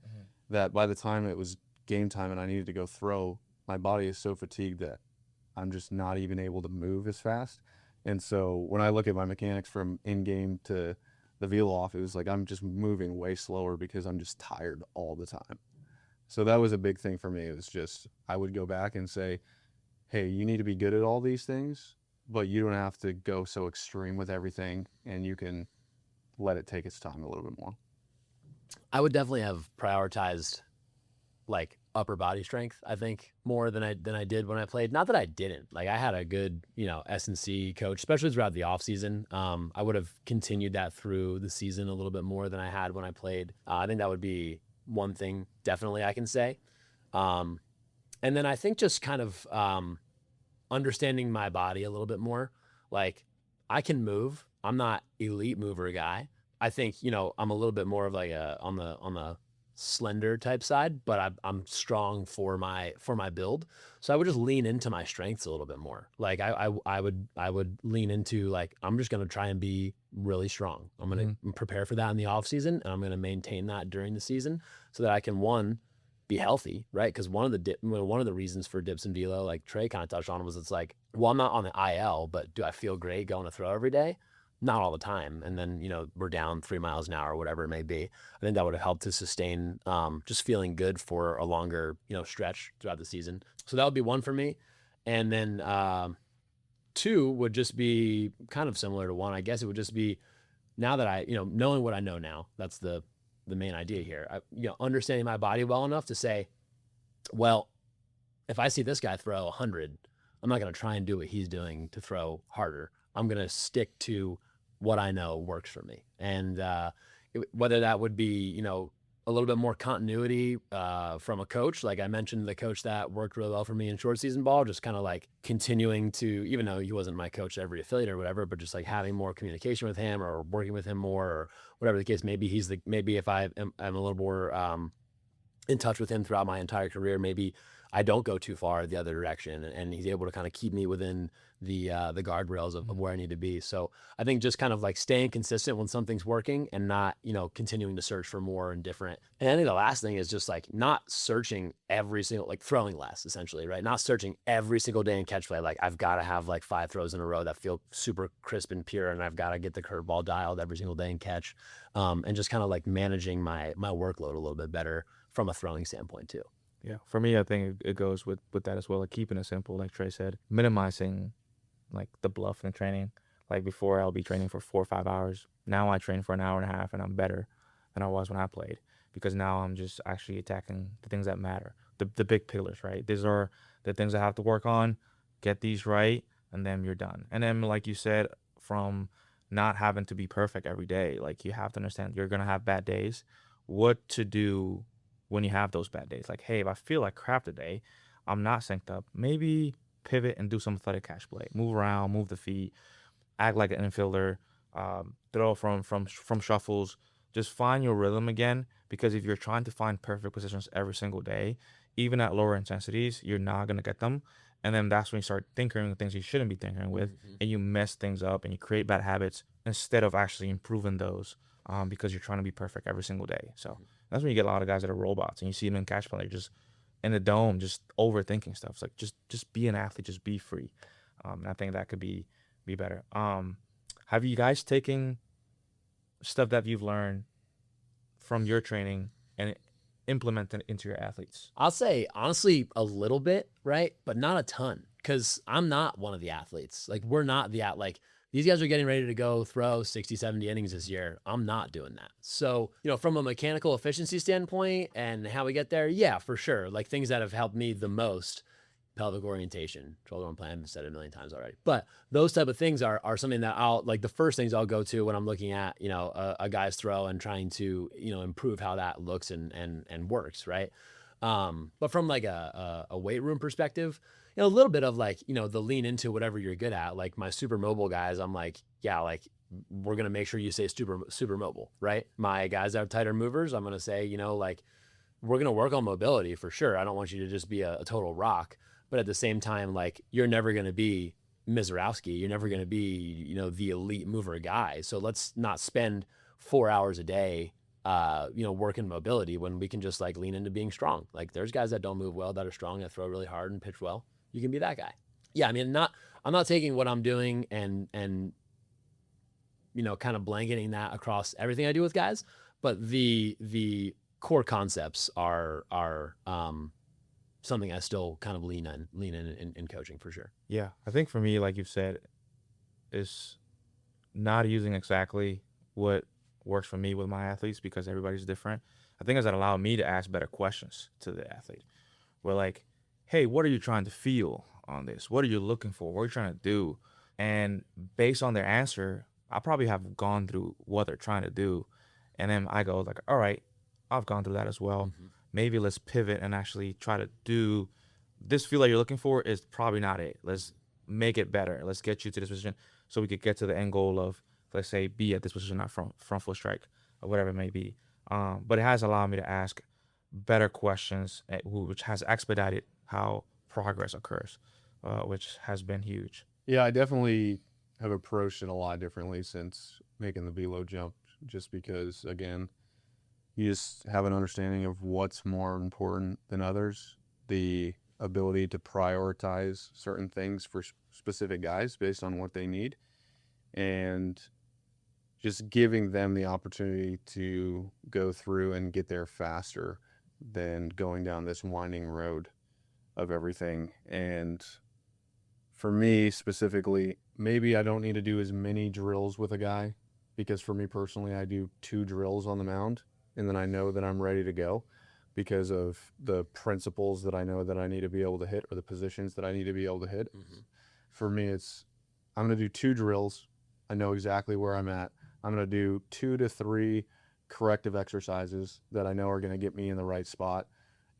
that by the time it was game time and I needed to go throw, my body is so fatigued that I'm just not even able to move as fast. And so when I look at my mechanics from in-game to the Velo off, it was like I'm just moving way slower because I'm just tired all the time. So that was a big thing for me. It was just, I would go back and say, hey, you need to be good at all these things, but you don't have to go so extreme with everything, and you can let it take its time a little bit more. I would definitely have prioritized like upper body strength, I think, more than I did when I played. Not that I didn't. Like, I had a good, S&C coach, especially throughout the off season. I would have continued that through the season a little bit more than I had when I played. I think that would be one thing definitely I can say. And then I think just kind of understanding my body a little bit more. Like, I can move. I'm not elite mover guy, I think, you know, I'm a little bit more of like on the slender type side, but I'm strong for my build. So I would just lean into my strengths a little bit more. Like I would lean into like, I'm just going to try and be really strong. I'm going to prepare for that in the off season, and I'm going to maintain that during the season so that I can, one, be healthy, right? Because one of the reasons for dips in velo, like Trey kind of touched on, was it's like, well, I'm not on the IL, but do I feel great going to throw every day? Not all the time. And then, you know, we're down 3 miles an hour or whatever it may be. I think that would have helped to sustain just feeling good for a longer, you know, stretch throughout the season. So that would be one for me. And then two would just be kind of similar to one. I guess it would just be, now that I, you know, knowing what I know now, that's the main idea here. You know, understanding my body well enough to say, well, if I see this guy throw 100, I'm not going to try and do what he's doing to throw harder. I'm going to stick to what I know works for me. And whether that would be, you know, a little bit more continuity from a coach. Like I mentioned, the coach that worked really well for me in short season ball, just kind of like continuing to, even though he wasn't my coach at every affiliate or whatever, but just like having more communication with him or working with him more or whatever the case. Maybe if I'm a little more in touch with him throughout my entire career, maybe I don't go too far the other direction, and he's able to kind of keep me within the guardrails of where I need to be. So I think just kind of like staying consistent when something's working and not, you know, continuing to search for more and different. And I think the last thing is just like not searching every single, like throwing less essentially, right? Not searching every single day in catch play. Like I've got to have like 5 throws in a row that feel super crisp and pure, and I've got to get the curveball dialed every single day in catch, and just kind of like managing my workload a little bit better from a throwing standpoint too. Yeah, for me, I think it goes with that as well. Like keeping it simple, like Trey said, minimizing like the bluff in training. Like before, I'll be training for 4 or 5 hours. Now I train for an hour and a half, and I'm better than I was when I played because now I'm just actually attacking the things that matter, the big pillars, right? These are the things I have to work on. Get these right, and then you're done. And then, like you said, from not having to be perfect every day, like you have to understand you're gonna have bad days. What to do when you have those bad days? Like, hey, if I feel like crap today, I'm not synced up, maybe pivot and do some athletic catch play. Move around, move the feet, act like an infielder, throw from shuffles. Just find your rhythm again, because if you're trying to find perfect positions every single day, even at lower intensities, you're not going to get them. And then that's when you start tinkering with things you shouldn't be tinkering with, and you mess things up and you create bad habits instead of actually improving those, because you're trying to be perfect every single day. So that's when you get a lot of guys that are robots, and you see them in catch play, just in the dome, just overthinking stuff. It's like just be an athlete, just be free. And I think that could be better. Have you guys taken stuff that you've learned from your training and implemented into your athletes? I'll say honestly a little bit, right? But not a ton, because I'm not one of the athletes. Like we're not like these guys are getting ready to go throw 60, 70 innings this year. I'm not doing that. So, you know, from a mechanical efficiency standpoint and how we get there, yeah, for sure. Like things that have helped me the most, pelvic orientation, shoulder on plan, I've said it a million times already. But those type of things are something that I'll, like the first things I'll go to when I'm looking at, you know, a guy's throw and trying to, you know, improve how that looks and works, right? But from like a weight room perspective, you know, a little bit of like, you know, the lean into whatever you're good at. Like my super mobile guys, I'm like, yeah, like we're going to make sure you stay super mobile, right? My guys that are tighter movers, I'm going to say, you know, like we're going to work on mobility for sure. I don't want you to just be a total rock, but at the same time, like you're never going to be Mizorowski. You're never going to be, you know, the elite mover guy. So let's not spend 4 hours a day, you know, working mobility when we can just like lean into being strong. Like there's guys that don't move well, that are strong, that throw really hard and pitch well. You can be that guy. Yeah. I mean, I'm not taking what I'm doing and, you know, kind of blanketing that across everything I do with guys, but the core concepts are something I still kind of lean in coaching for sure. Yeah, I think for me, like you've said, is not using exactly what works for me with my athletes, because everybody's different. I think that allowed me to ask better questions to the athlete. We're like, hey, what are you trying to feel on this? What are you looking for? What are you trying to do? And based on their answer, I probably have gone through what they're trying to do. And then I go like, all right, I've gone through that as well. Maybe let's pivot and actually try to do this feel that you're looking for is probably not it. Let's make it better. Let's get you to this position so we could get to the end goal of let's say, be at this position, not front foot strike or whatever it may be. But it has allowed me to ask better questions, which has expedited how progress occurs, which has been huge. Yeah, I definitely have approached it a lot differently since making the velo jump, just because, again, you just have an understanding of what's more important than others, the ability to prioritize certain things for specific guys based on what they need, and just giving them the opportunity to go through and get there faster than going down this winding road of everything. And for me specifically, maybe I don't need to do as many drills with a guy, because for me personally, I do 2 drills on the mound and then I know that I'm ready to go because of the principles that I know that I need to be able to hit, or the positions that I need to be able to hit. For me, it's, I'm going to do 2 drills. I know exactly where I'm at. I'm going to do 2 to 3 corrective exercises that I know are going to get me in the right spot.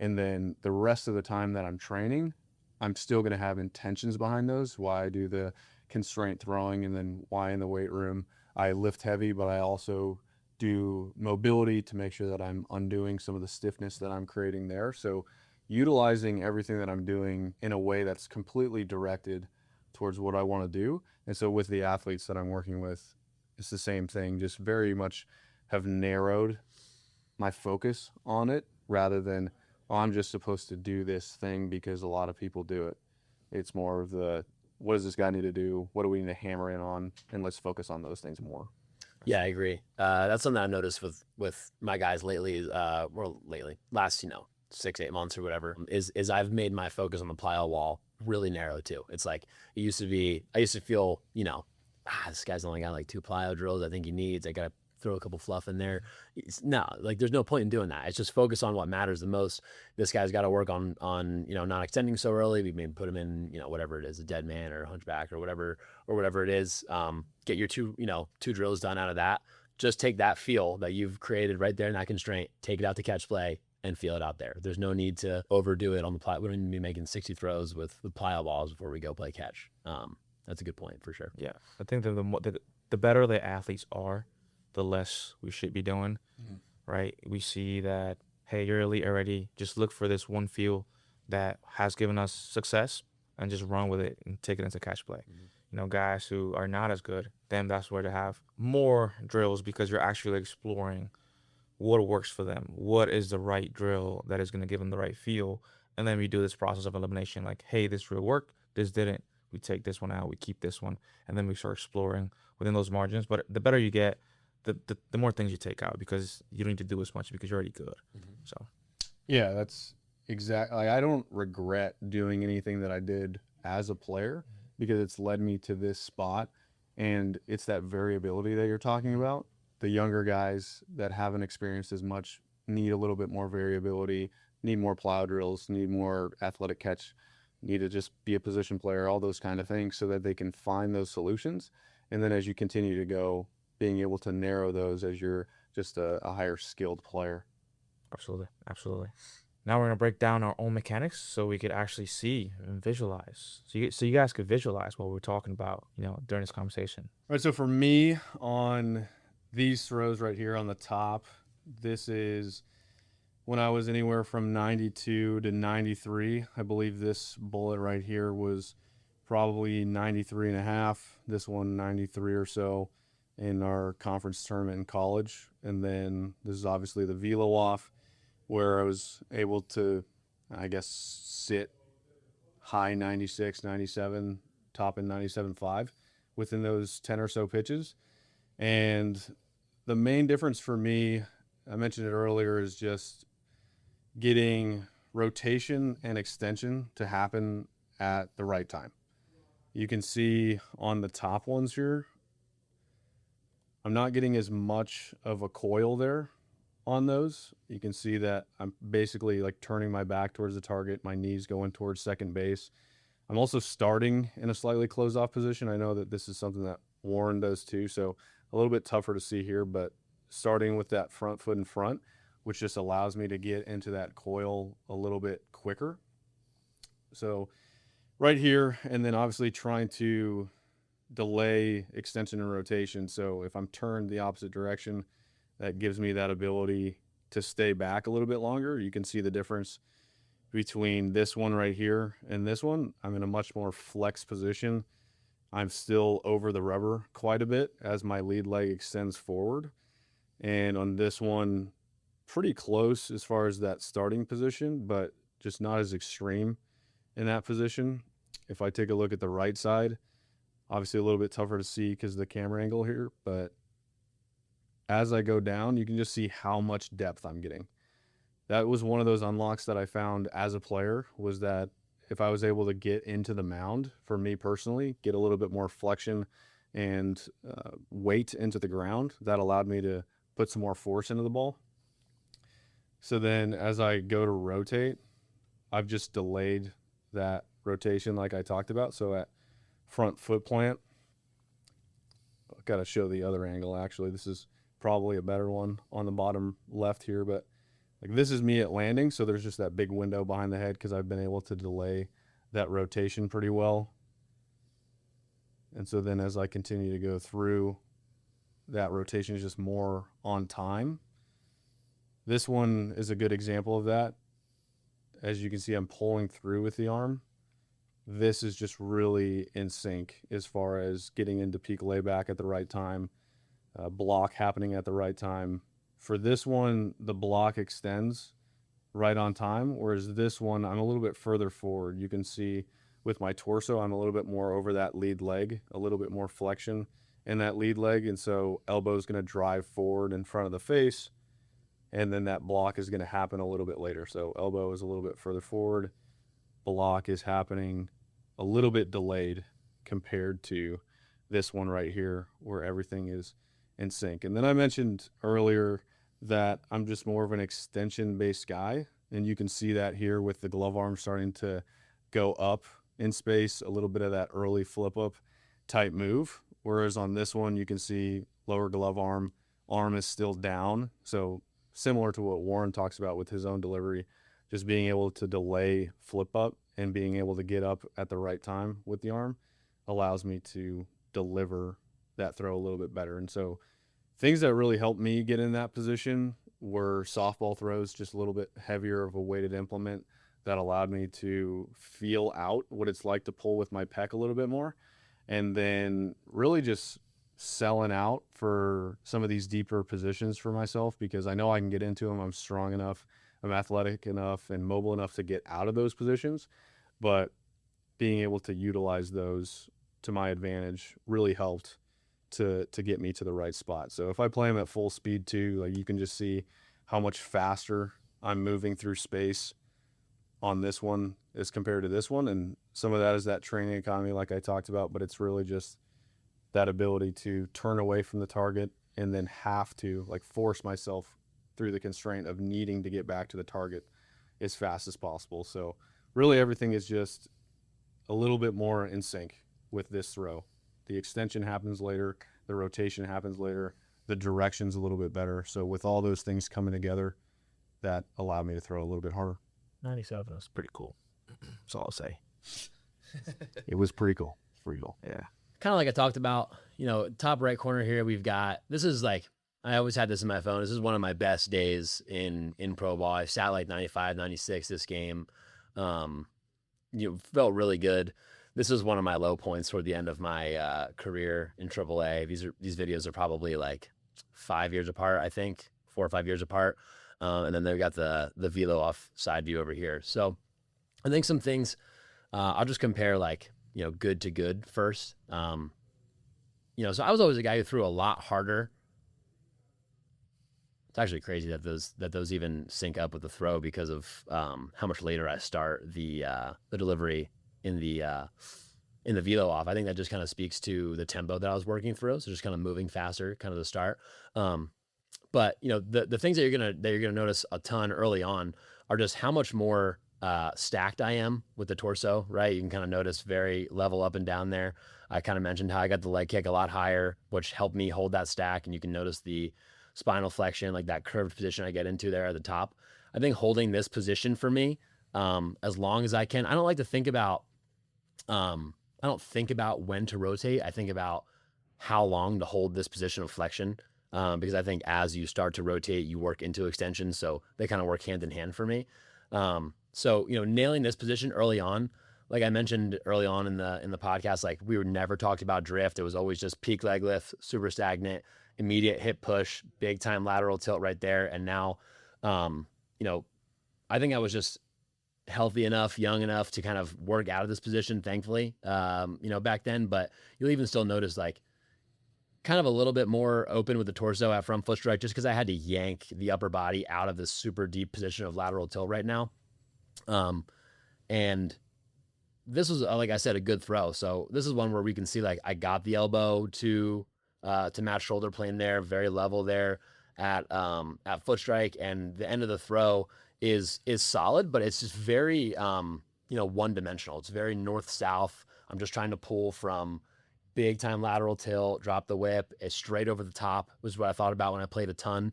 And then the rest of the time that I'm training, I'm still going to have intentions behind those, why I do the constraint throwing, and then why in the weight room I lift heavy, but I also do mobility to make sure that I'm undoing some of the stiffness that I'm creating there. So utilizing everything that I'm doing in a way that's completely directed towards what I want to do. And so with the athletes that I'm working with, it's the same thing, just very much have narrowed my focus on it, rather than, oh, I'm just supposed to do this thing because a lot of people do it. It's more of the, what does this guy need to do? What do we need to hammer in on? And let's focus on those things more. Yeah, I agree. That's something I've noticed with my guys lately, last 6-8 months or whatever, is I've made my focus on the plyo wall really narrow too. It's like, I used to feel, this guy's only got like 2 plyo drills I think he needs. I gotta throw a couple fluff in there. No, like, there's no point in doing that. It's just focus on what matters the most. This guy's got to work on not extending so early. We maybe put him in, whatever it is, a dead man or a hunchback or whatever it is. Get your 2 drills done out of that. Just take that feel that you've created right there in that constraint, take it out to catch play, and feel it out there. There's no need to overdo it on the plyo. We don't need to be making 60 throws with the plyo balls before we go play catch. That's a good point for sure. Yeah, I think that the better the athletes are, the less we should be doing, right? We see that, hey, you're elite already. Just look for this one feel that has given us success and just run with it and take it into catch play. Guys who are not as good, then that's where to have more drills, because you're actually exploring what works for them. What is the right drill that is going to give them the right feel? And then we do this process of elimination, like, hey, this drill worked, this didn't. We take this one out, we keep this one, and then we start exploring within those margins. But the better you get, the more things you take out, because you don't need to do as much because you're already good. So yeah, that's exactly, like, I don't regret doing anything that I did as a player, because it's led me to this spot. And it's that variability that you're talking about. The younger guys that haven't experienced as much need a little bit more variability, need more plow drills, need more athletic catch, need to just be a position player, all those kind of things, so that they can find those solutions. And then as you continue to go, being able to narrow those as you're just a higher skilled player. Absolutely. Now we're going to break down our own mechanics so we could actually see and visualize. So you guys could visualize what we're talking about, during this conversation. All right, so for me, on these throws right here on the top, this is when I was anywhere from 92 to 93. I believe this bullet right here was probably 93 and a half. This one, 93 or so in our conference tournament in college. And then this is obviously the velo off, where I was able to, I guess, sit high 96, 97, top in 97.5 within those 10 or so pitches. And the main difference for me, I mentioned it earlier, is just getting rotation and extension to happen at the right time. You can see on the top ones here, I'm not getting as much of a coil there on those. You can see that I'm basically like turning my back towards the target, my knees going towards second base. I'm also starting in a slightly closed off position. I know that this is something that Warren does too, so a little bit tougher to see here, but starting with that front foot in front, which just allows me to get into that coil a little bit quicker. So right here, and then obviously trying to delay extension and rotation. So if I'm turned the opposite direction, that gives me that ability to stay back a little bit longer. You can see the difference between this one right here and this one. I'm in a much more flex position. I'm still over the rubber quite a bit as my lead leg extends forward. And on this one, pretty close as far as that starting position, but just not as extreme in that position. If I take a look at the right side, obviously a little bit tougher to see because of the camera angle here, but as I go down, you can just see how much depth I'm getting. That was one of those unlocks that I found as a player, was that if I was able to get into the mound, for me personally, get a little bit more flexion and weight into the ground, that allowed me to put some more force into the ball. So then as I go to rotate, I've just delayed that rotation like I talked about. So at front foot plant, I've got to show the other angle actually. This is probably a better one on the bottom left here, but like this is me at landing. So there's just that big window behind the head because I've been able to delay that rotation pretty well. And so then as I continue to go through, that rotation is just more on time. This one is a good example of that. As you can see, I'm pulling through with the arm. This is just really in sync as far as getting into peak layback at the right time, block happening at the right time. For this one, the block extends right on time, whereas this one, I'm a little bit further forward. You can see with my torso, I'm a little bit more over that lead leg, a little bit more flexion in that lead leg, and so elbow is going to drive forward in front of the face, and then that block is going to happen a little bit later. So elbow is a little bit further forward, block is happening a little bit delayed compared to this one right here where everything is in sync. And then I mentioned earlier that I'm just more of an extension based guy, and you can see that here with the glove arm starting to go up in space, a little bit of that early flip up type move. Whereas on this one, you can see lower glove arm is still down. So similar to what Warren talks about with his own delivery, just being able to delay flip up and being able to get up at the right time with the arm allows me to deliver that throw a little bit better. And so things that really helped me get in that position were softball throws, just a little bit heavier of a weighted implement that allowed me to feel out what it's like to pull with my pec a little bit more. And then really just selling out for some of these deeper positions for myself, because I know I can get into them. I'm strong enough, I'm athletic enough and mobile enough to get out of those positions, but being able to utilize those to my advantage really helped to get me to the right spot. So if I play them at full speed too, like you can just see how much faster I'm moving through space on this one as compared to this one. And some of that is that training economy like I talked about, but it's really just that ability to turn away from the target and then have to like force myself through the constraint of needing to get back to the target as fast as possible. So really everything is just a little bit more in sync with this throw. The extension happens later, the rotation happens later, the direction's a little bit better. So with all those things coming together, that allowed me to throw a little bit harder. 97 was pretty cool. That's all I'll say. It was pretty cool. Pretty cool. Yeah. Kind of like I talked about, top right corner here, we've got, this is like, I always had this in my phone. This is one of my best days in pro ball. I sat like 95, 96 this game. Felt really good. This is one of my low points toward the end of my career in AAA. These videos are probably like 5 years apart, I think, 4 or 5 years apart. And then they've got the Velo off side view over here. So I think some things, I'll just compare like, good to good first. So I was always a guy who threw a lot harder. It's actually crazy that those even sync up with the throw because of how much later I start the delivery in the velo off. I think that just kind of speaks to the tempo that I was working through. So just kind of moving faster, kind of the start. But the things that you're gonna notice a ton early on are just how much more stacked I am with the torso, right? You can kind of notice very level up and down there. I kind of mentioned how I got the leg kick a lot higher, which helped me hold that stack. And you can notice the spinal flexion, like that curved position I get into there at the top. I think holding this position for me, as long as I can, I don't like to think about don't think about when to rotate. I think about how long to hold this position of flexion. Because I think as you start to rotate, you work into extension. So they kind of work hand in hand for me. So, nailing this position early on, like I mentioned early on in the podcast, like we were never talked about drift. It was always just peak leg lift, super stagnant, immediate hip push, big time lateral tilt right there. And now, I think I was just healthy enough, young enough to kind of work out of this position, thankfully, back then. But you'll even still notice like kind of a little bit more open with the torso at front foot strike, just because I had to yank the upper body out of this super deep position of lateral tilt right now. And this was, like I said, a good throw. So this is one where we can see like I got the elbow to match shoulder plane there, very level there at foot strike, and the end of the throw is solid, but it's just very one dimensional. It's very north south. I'm just trying to pull from big time lateral tilt, drop the whip, it's straight over the top was what I thought about when I played a ton.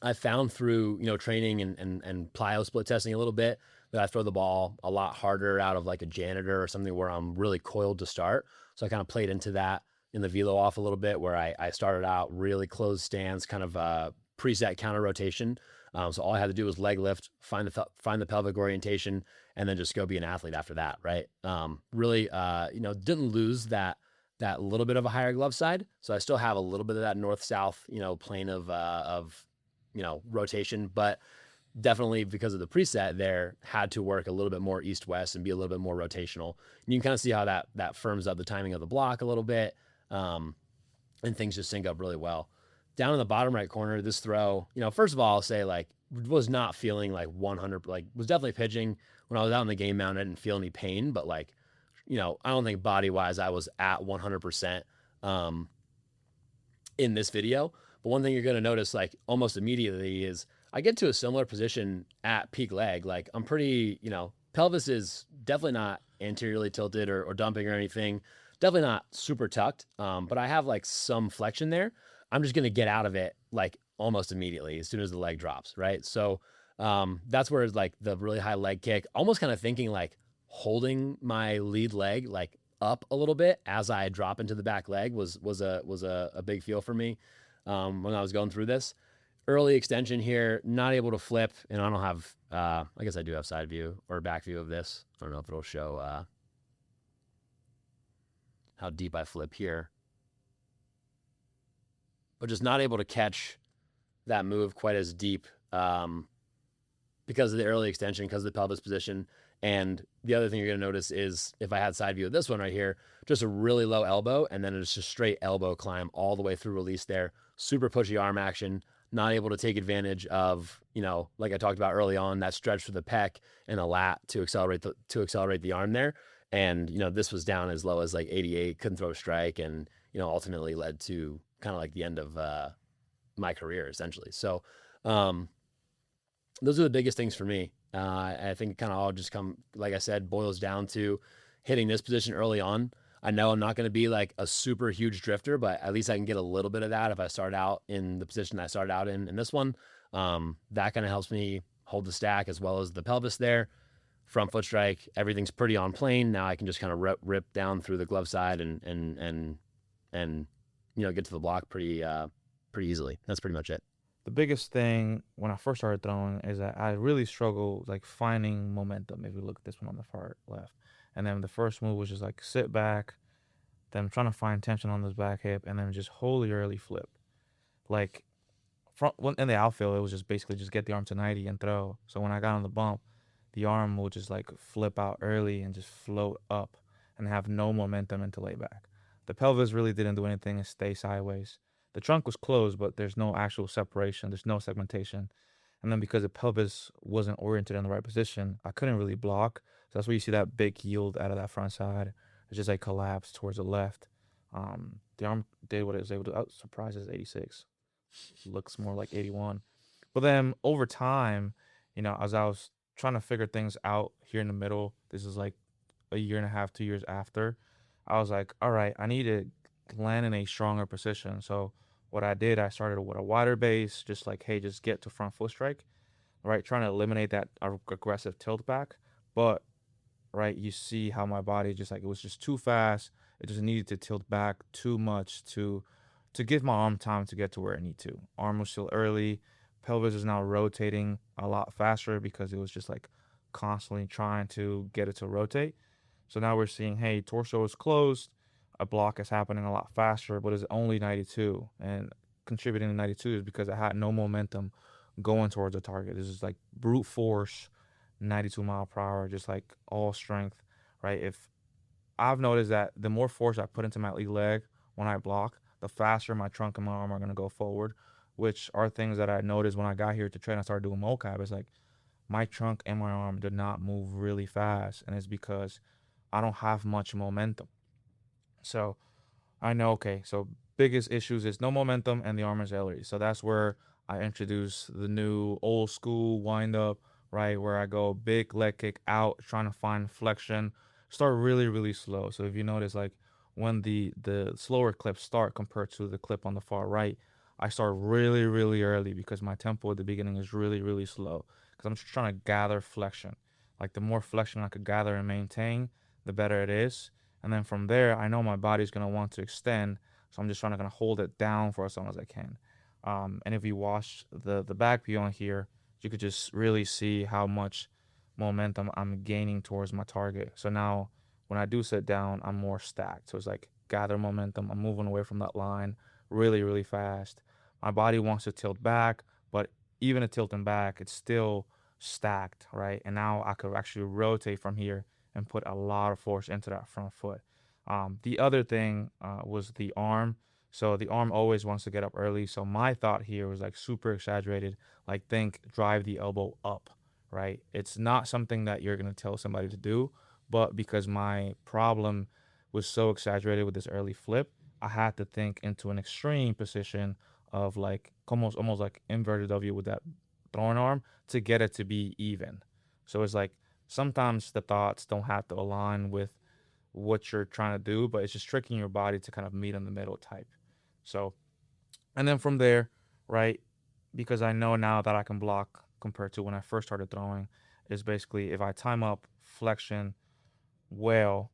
I found through training and plyo split testing a little bit that I throw the ball a lot harder out of like a janitor or something where I'm really coiled to start. So I kind of played into that in the velo off a little bit, where I started out really closed stance, kind of preset counter rotation. So all I had to do was leg lift, find the pelvic orientation, and then just go be an athlete after that, right? Really, didn't lose that little bit of a higher glove side. So I still have a little bit of that north-south, plane of rotation, but definitely because of the preset there, had to work a little bit more east-west and be a little bit more rotational. And you can kind of see how that firms up the timing of the block a little bit, and things just sync up really well. Down in the bottom right corner, this throw, first of all, I'll say like was not feeling like 100, like was definitely pitching when I was out in the game mound. I didn't feel any pain, but like, I don't think body wise I was at 100% in this video. But one thing you're going to notice like almost immediately is I get to a similar position at peak leg. Like I'm pretty, pelvis is definitely not anteriorly tilted or dumping or anything. Definitely not super tucked. But I have like some flexion there. I'm just going to get out of it like almost immediately as soon as the leg drops, right? So that's where it's like the really high leg kick, almost kind of thinking like holding my lead leg like up a little bit as I drop into the back leg was a big feel for me when I was going through this. Early extension here, not able to flip, and I don't have, I guess I do have side view or back view of this. I don't know if it'll show how deep I flip here. But just not able to catch that move quite as deep because of the early extension, because of the pelvis position. And the other thing you're going to notice is if I had side view of this one right here, just a really low elbow, and then it's just straight elbow climb all the way through release there. Super pushy arm action, not able to take advantage of, like I talked about early on, that stretch for the pec and a lat to accelerate the arm there. And, this was down as low as like 88, couldn't throw a strike, and, ultimately led to kind of like the end of my career essentially. So those are the biggest things for me. I think it kind of all just like I said, boils down to hitting this position early on. I know I'm not going to be like a super huge drifter, but at least I can get a little bit of that if I start out in the position I started out in this one. That kind of helps me hold the stack as well as the pelvis there. Front foot strike, everything's pretty on plane. Now I can just kind of rip down through the glove side and get to the block pretty easily. That's pretty much it. The biggest thing when I first started throwing is that I really struggled like finding momentum. If we look at this one on the far left, and then the first move was just like sit back, then trying to find tension on this back hip, and then just wholly early flip. Like in the outfield, it was just basically just get the arm to 90 and throw. So when I got on the bump, the arm will just like flip out early and just float up and have no momentum into layback. The pelvis really didn't do anything and stay sideways. The trunk was closed, but there's no actual separation. There's no segmentation. And then because the pelvis wasn't oriented in the right position, I couldn't really block. So that's where you see that big yield out of that front side. It's just like collapsed towards the left. The arm did what it was able to. I was surprised it's 86. Looks more like 81. But then over time, as I was trying to figure things out here in the middle, this is like a year and a half, 2 years after, I was like, all right, I need to land in a stronger position. So what I did, I started with a wider base, just like, hey, just get to front foot strike, right? Trying to eliminate that aggressive tilt back. But right, you see how my body just like, it was just too fast. It just needed to tilt back too much to give my arm time to get to where it need to. Arm was still early. Pelvis is now rotating a lot faster because it was just like constantly trying to get it to rotate. So now we're seeing, hey, torso is closed. A block is happening a lot faster, but it's only 92. And contributing to 92 is because I had no momentum going towards the target. This is like brute force, 92 mile per hour, just like all strength, right? If I've noticed that the more force I put into my lead leg when I block, the faster my trunk and my arm are going to go forward, which are things that I noticed when I got here to train. I started doing mocap. It's like my trunk and my arm did not move really fast, and it's because I don't have much momentum. So I know, okay, so biggest issues is no momentum and the arm is ellery. So that's where I introduce the new old school wind up, right? Where I go big leg kick out, trying to find flexion, start really, really slow. So if you notice, like when the slower clips start compared to the clip on the far right, I start really, really early because my tempo at the beginning is really, really slow. Because I'm just trying to gather flexion. Like the more flexion I could gather and maintain, the better it is. And then from there, I know my body's gonna want to extend, so I'm just trying to kind of hold it down for as long as I can. And if you watch the back view on here, you could just really see how much momentum I'm gaining towards my target. So now when I do sit down, I'm more stacked. So it's like gather momentum. I'm moving away from that line really, really fast. My body wants to tilt back, but even a tilting back, it's still stacked, right? And now I could actually rotate from here and put a lot of force into that front foot. The other thing was the arm. So the arm always wants to get up early. So my thought here was like super exaggerated. Like think drive the elbow up, right? It's not something that you're gonna tell somebody to do, but because my problem was so exaggerated with this early flip, I had to think into an extreme position of like almost like inverted W with that throwing arm to get it to be even. So it's like sometimes the thoughts don't have to align with what you're trying to do, but it's just tricking your body to kind of meet in the middle type. So, and then from there, right, because I know now that I can block compared to when I first started throwing, is basically if I time up flexion well,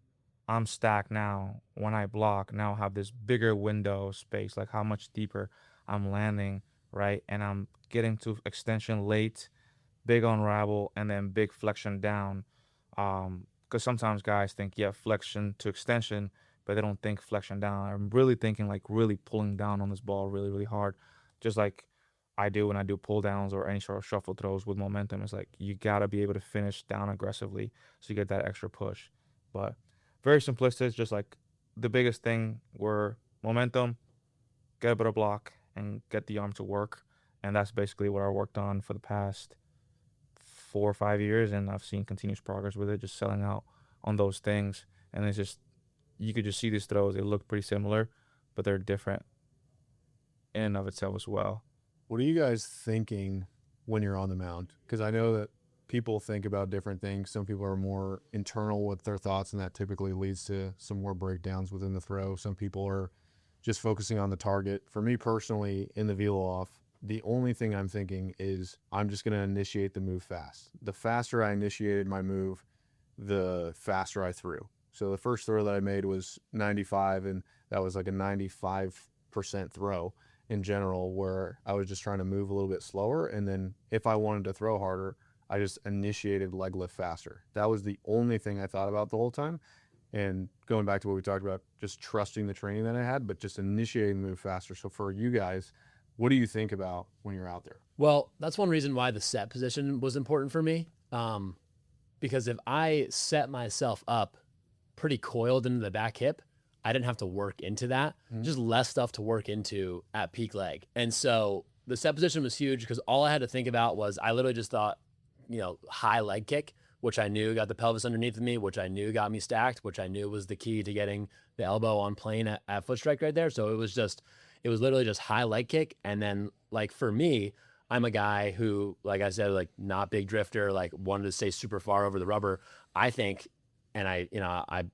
I'm stacked now. When I block, now I have this bigger window space, like how much deeper I'm landing, right? And I'm getting to extension late, big unravel, and then big flexion down. Because sometimes guys think, yeah, flexion to extension, but they don't think flexion down. I'm really thinking like really pulling down on this ball really, really hard, just like I do when I do pull downs or any sort of shuffle throws with momentum. It's like you gotta be able to finish down aggressively so you get that extra push. But very simplistic, just like the biggest thing were momentum, get a better block, and get the arm to work. And that's basically what I worked on for the past 4 or 5 years, and I've seen continuous progress with it, just selling out on those things. And it's just you could just see these throws; they look pretty similar, but they're different in and of itself as well. What are you guys thinking when you're on the mound? Because I know that people think about different things. Some people are more internal with their thoughts, and that typically leads to some more breakdowns within the throw. Some people are just focusing on the target. For me personally, in the velo off, the only thing I'm thinking is I'm just going to initiate the move fast. The faster I initiated my move, the faster I threw. So the first throw that I made was 95, and that was like a 95% throw in general, where I was just trying to move a little bit slower. And then if I wanted to throw harder, I just initiated leg lift faster. That was the only thing I thought about the whole time. And going back to what we talked about, just trusting the training that I had, but just initiating the move faster. So for you guys, what do you think about when you're out there? Well, that's one reason why the set position was important for me. Because if I set myself up pretty coiled into the back hip, I didn't have to work into that. Just less stuff to work into at peak leg. And so the set position was huge because all I had to think about was I literally just thought, high leg kick, which I knew got the pelvis underneath of me, which I knew got me stacked, which I knew was the key to getting the elbow on plane at foot strike right there. So it was literally just high leg kick. And then like for me, I'm a guy who, like I said, like not big drifter, like wanted to stay super far over the rubber. I think, and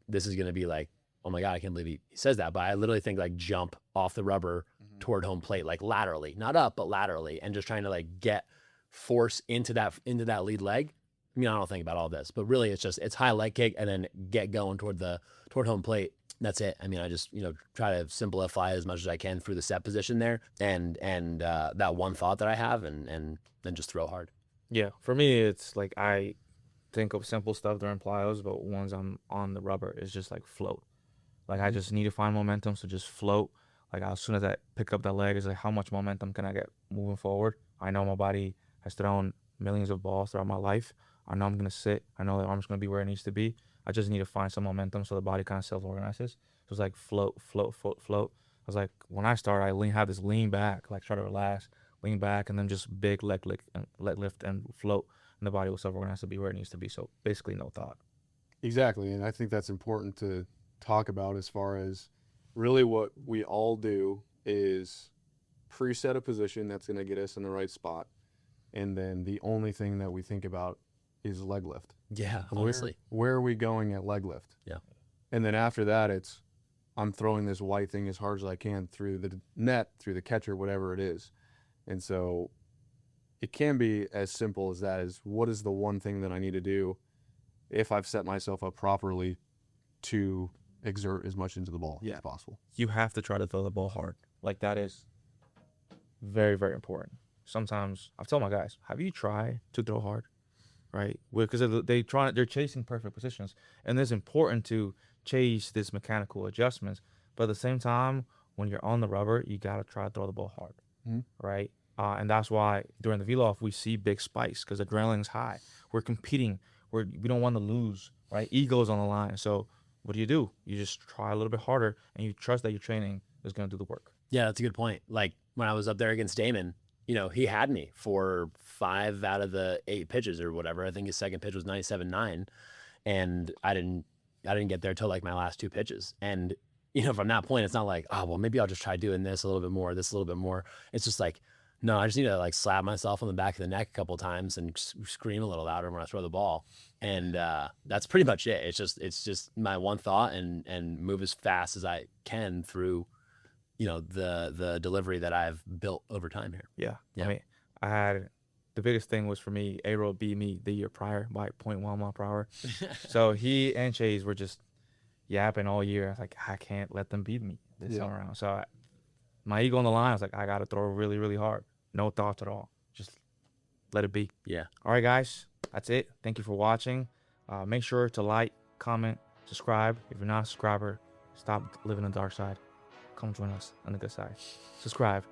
this is going to be like, oh my God, I can't believe he says that. But I literally think like jump off the rubber toward home plate, like laterally, not up, but laterally, and just trying to like get force into that lead leg. I mean, I don't think about all this, but really it's high leg kick and then get going toward home plate. That's it. I mean, I just, try to simplify as much as I can through the set position there and that one thought that I have and then just throw hard. Yeah, for me, it's like I think of simple stuff during plyos, but once I'm on the rubber, it's just like float. Like I just need to find momentum, so just float. Like as soon as I pick up that leg, it's like how much momentum can I get moving forward? I know my body has thrown millions of balls throughout my life. I know I'm gonna sit. I know the arm's gonna be where it needs to be. I just need to find some momentum so the body kind of self-organizes. So it's like float, float, float, float. I was like, when I start, have this lean back, like try to relax, lean back, and then just big leg lift and float, and the body will self-organize to be where it needs to be. So basically, no thought. Exactly. And I think that's important to talk about as far as really what we all do is preset a position that's going to get us in the right spot. And then the only thing that we think about is leg lift. Yeah, honestly. Where are we going at leg lift? Yeah. And then after that, it's I'm throwing this white thing as hard as I can through the net, through the catcher, whatever it is. And so it can be as simple as that, is what is the one thing that I need to do if I've set myself up properly to exert as much into the ball as possible. You have to try to throw the ball hard. Like that is very, very important. Sometimes I've told my guys, have you tried to throw hard? Right? Because they're chasing perfect positions. And it's important to chase these mechanical adjustments. But at the same time, when you're on the rubber, you got to try to throw the ball hard. Right? And that's why during the velo off, we see big spikes because adrenaline's high. We're competing. We don't want to lose, right? Ego's on the line. So what do? You just try a little bit harder and you trust that your training is going to do the work. Yeah, that's a good point. Like when I was up there against Damon, he had me for 5 out of the 8 pitches or whatever. I think his second pitch was 97.9, and I didn't get there till like my last 2 pitches. And from that point, it's not like, oh well, maybe I'll just try doing this a little bit more, this a little bit more. It's just like, no, I just need to like slap myself on the back of the neck a couple of times and scream a little louder when I throw the ball. And that's pretty much it. It's just my one thought and move as fast as I can through the delivery that I've built over time here. Yeah. I mean, the biggest thing was for me, A-Roll beat me the year prior by 0.1 mile per hour. So he and Chase were just yapping all year. I was like, I can't let them beat me this time around. So my ego on the line, I was like, I got to throw really, really hard. No thoughts at all. Just let it be. Yeah. All right, guys. That's it. Thank you for watching. Make sure to like, comment, subscribe. If you're not a subscriber, stop living on the dark side. Come join us on the good side. Subscribe.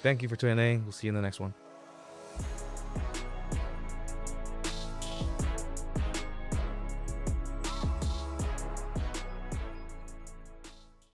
Thank you for tuning in. We'll see you in the next one.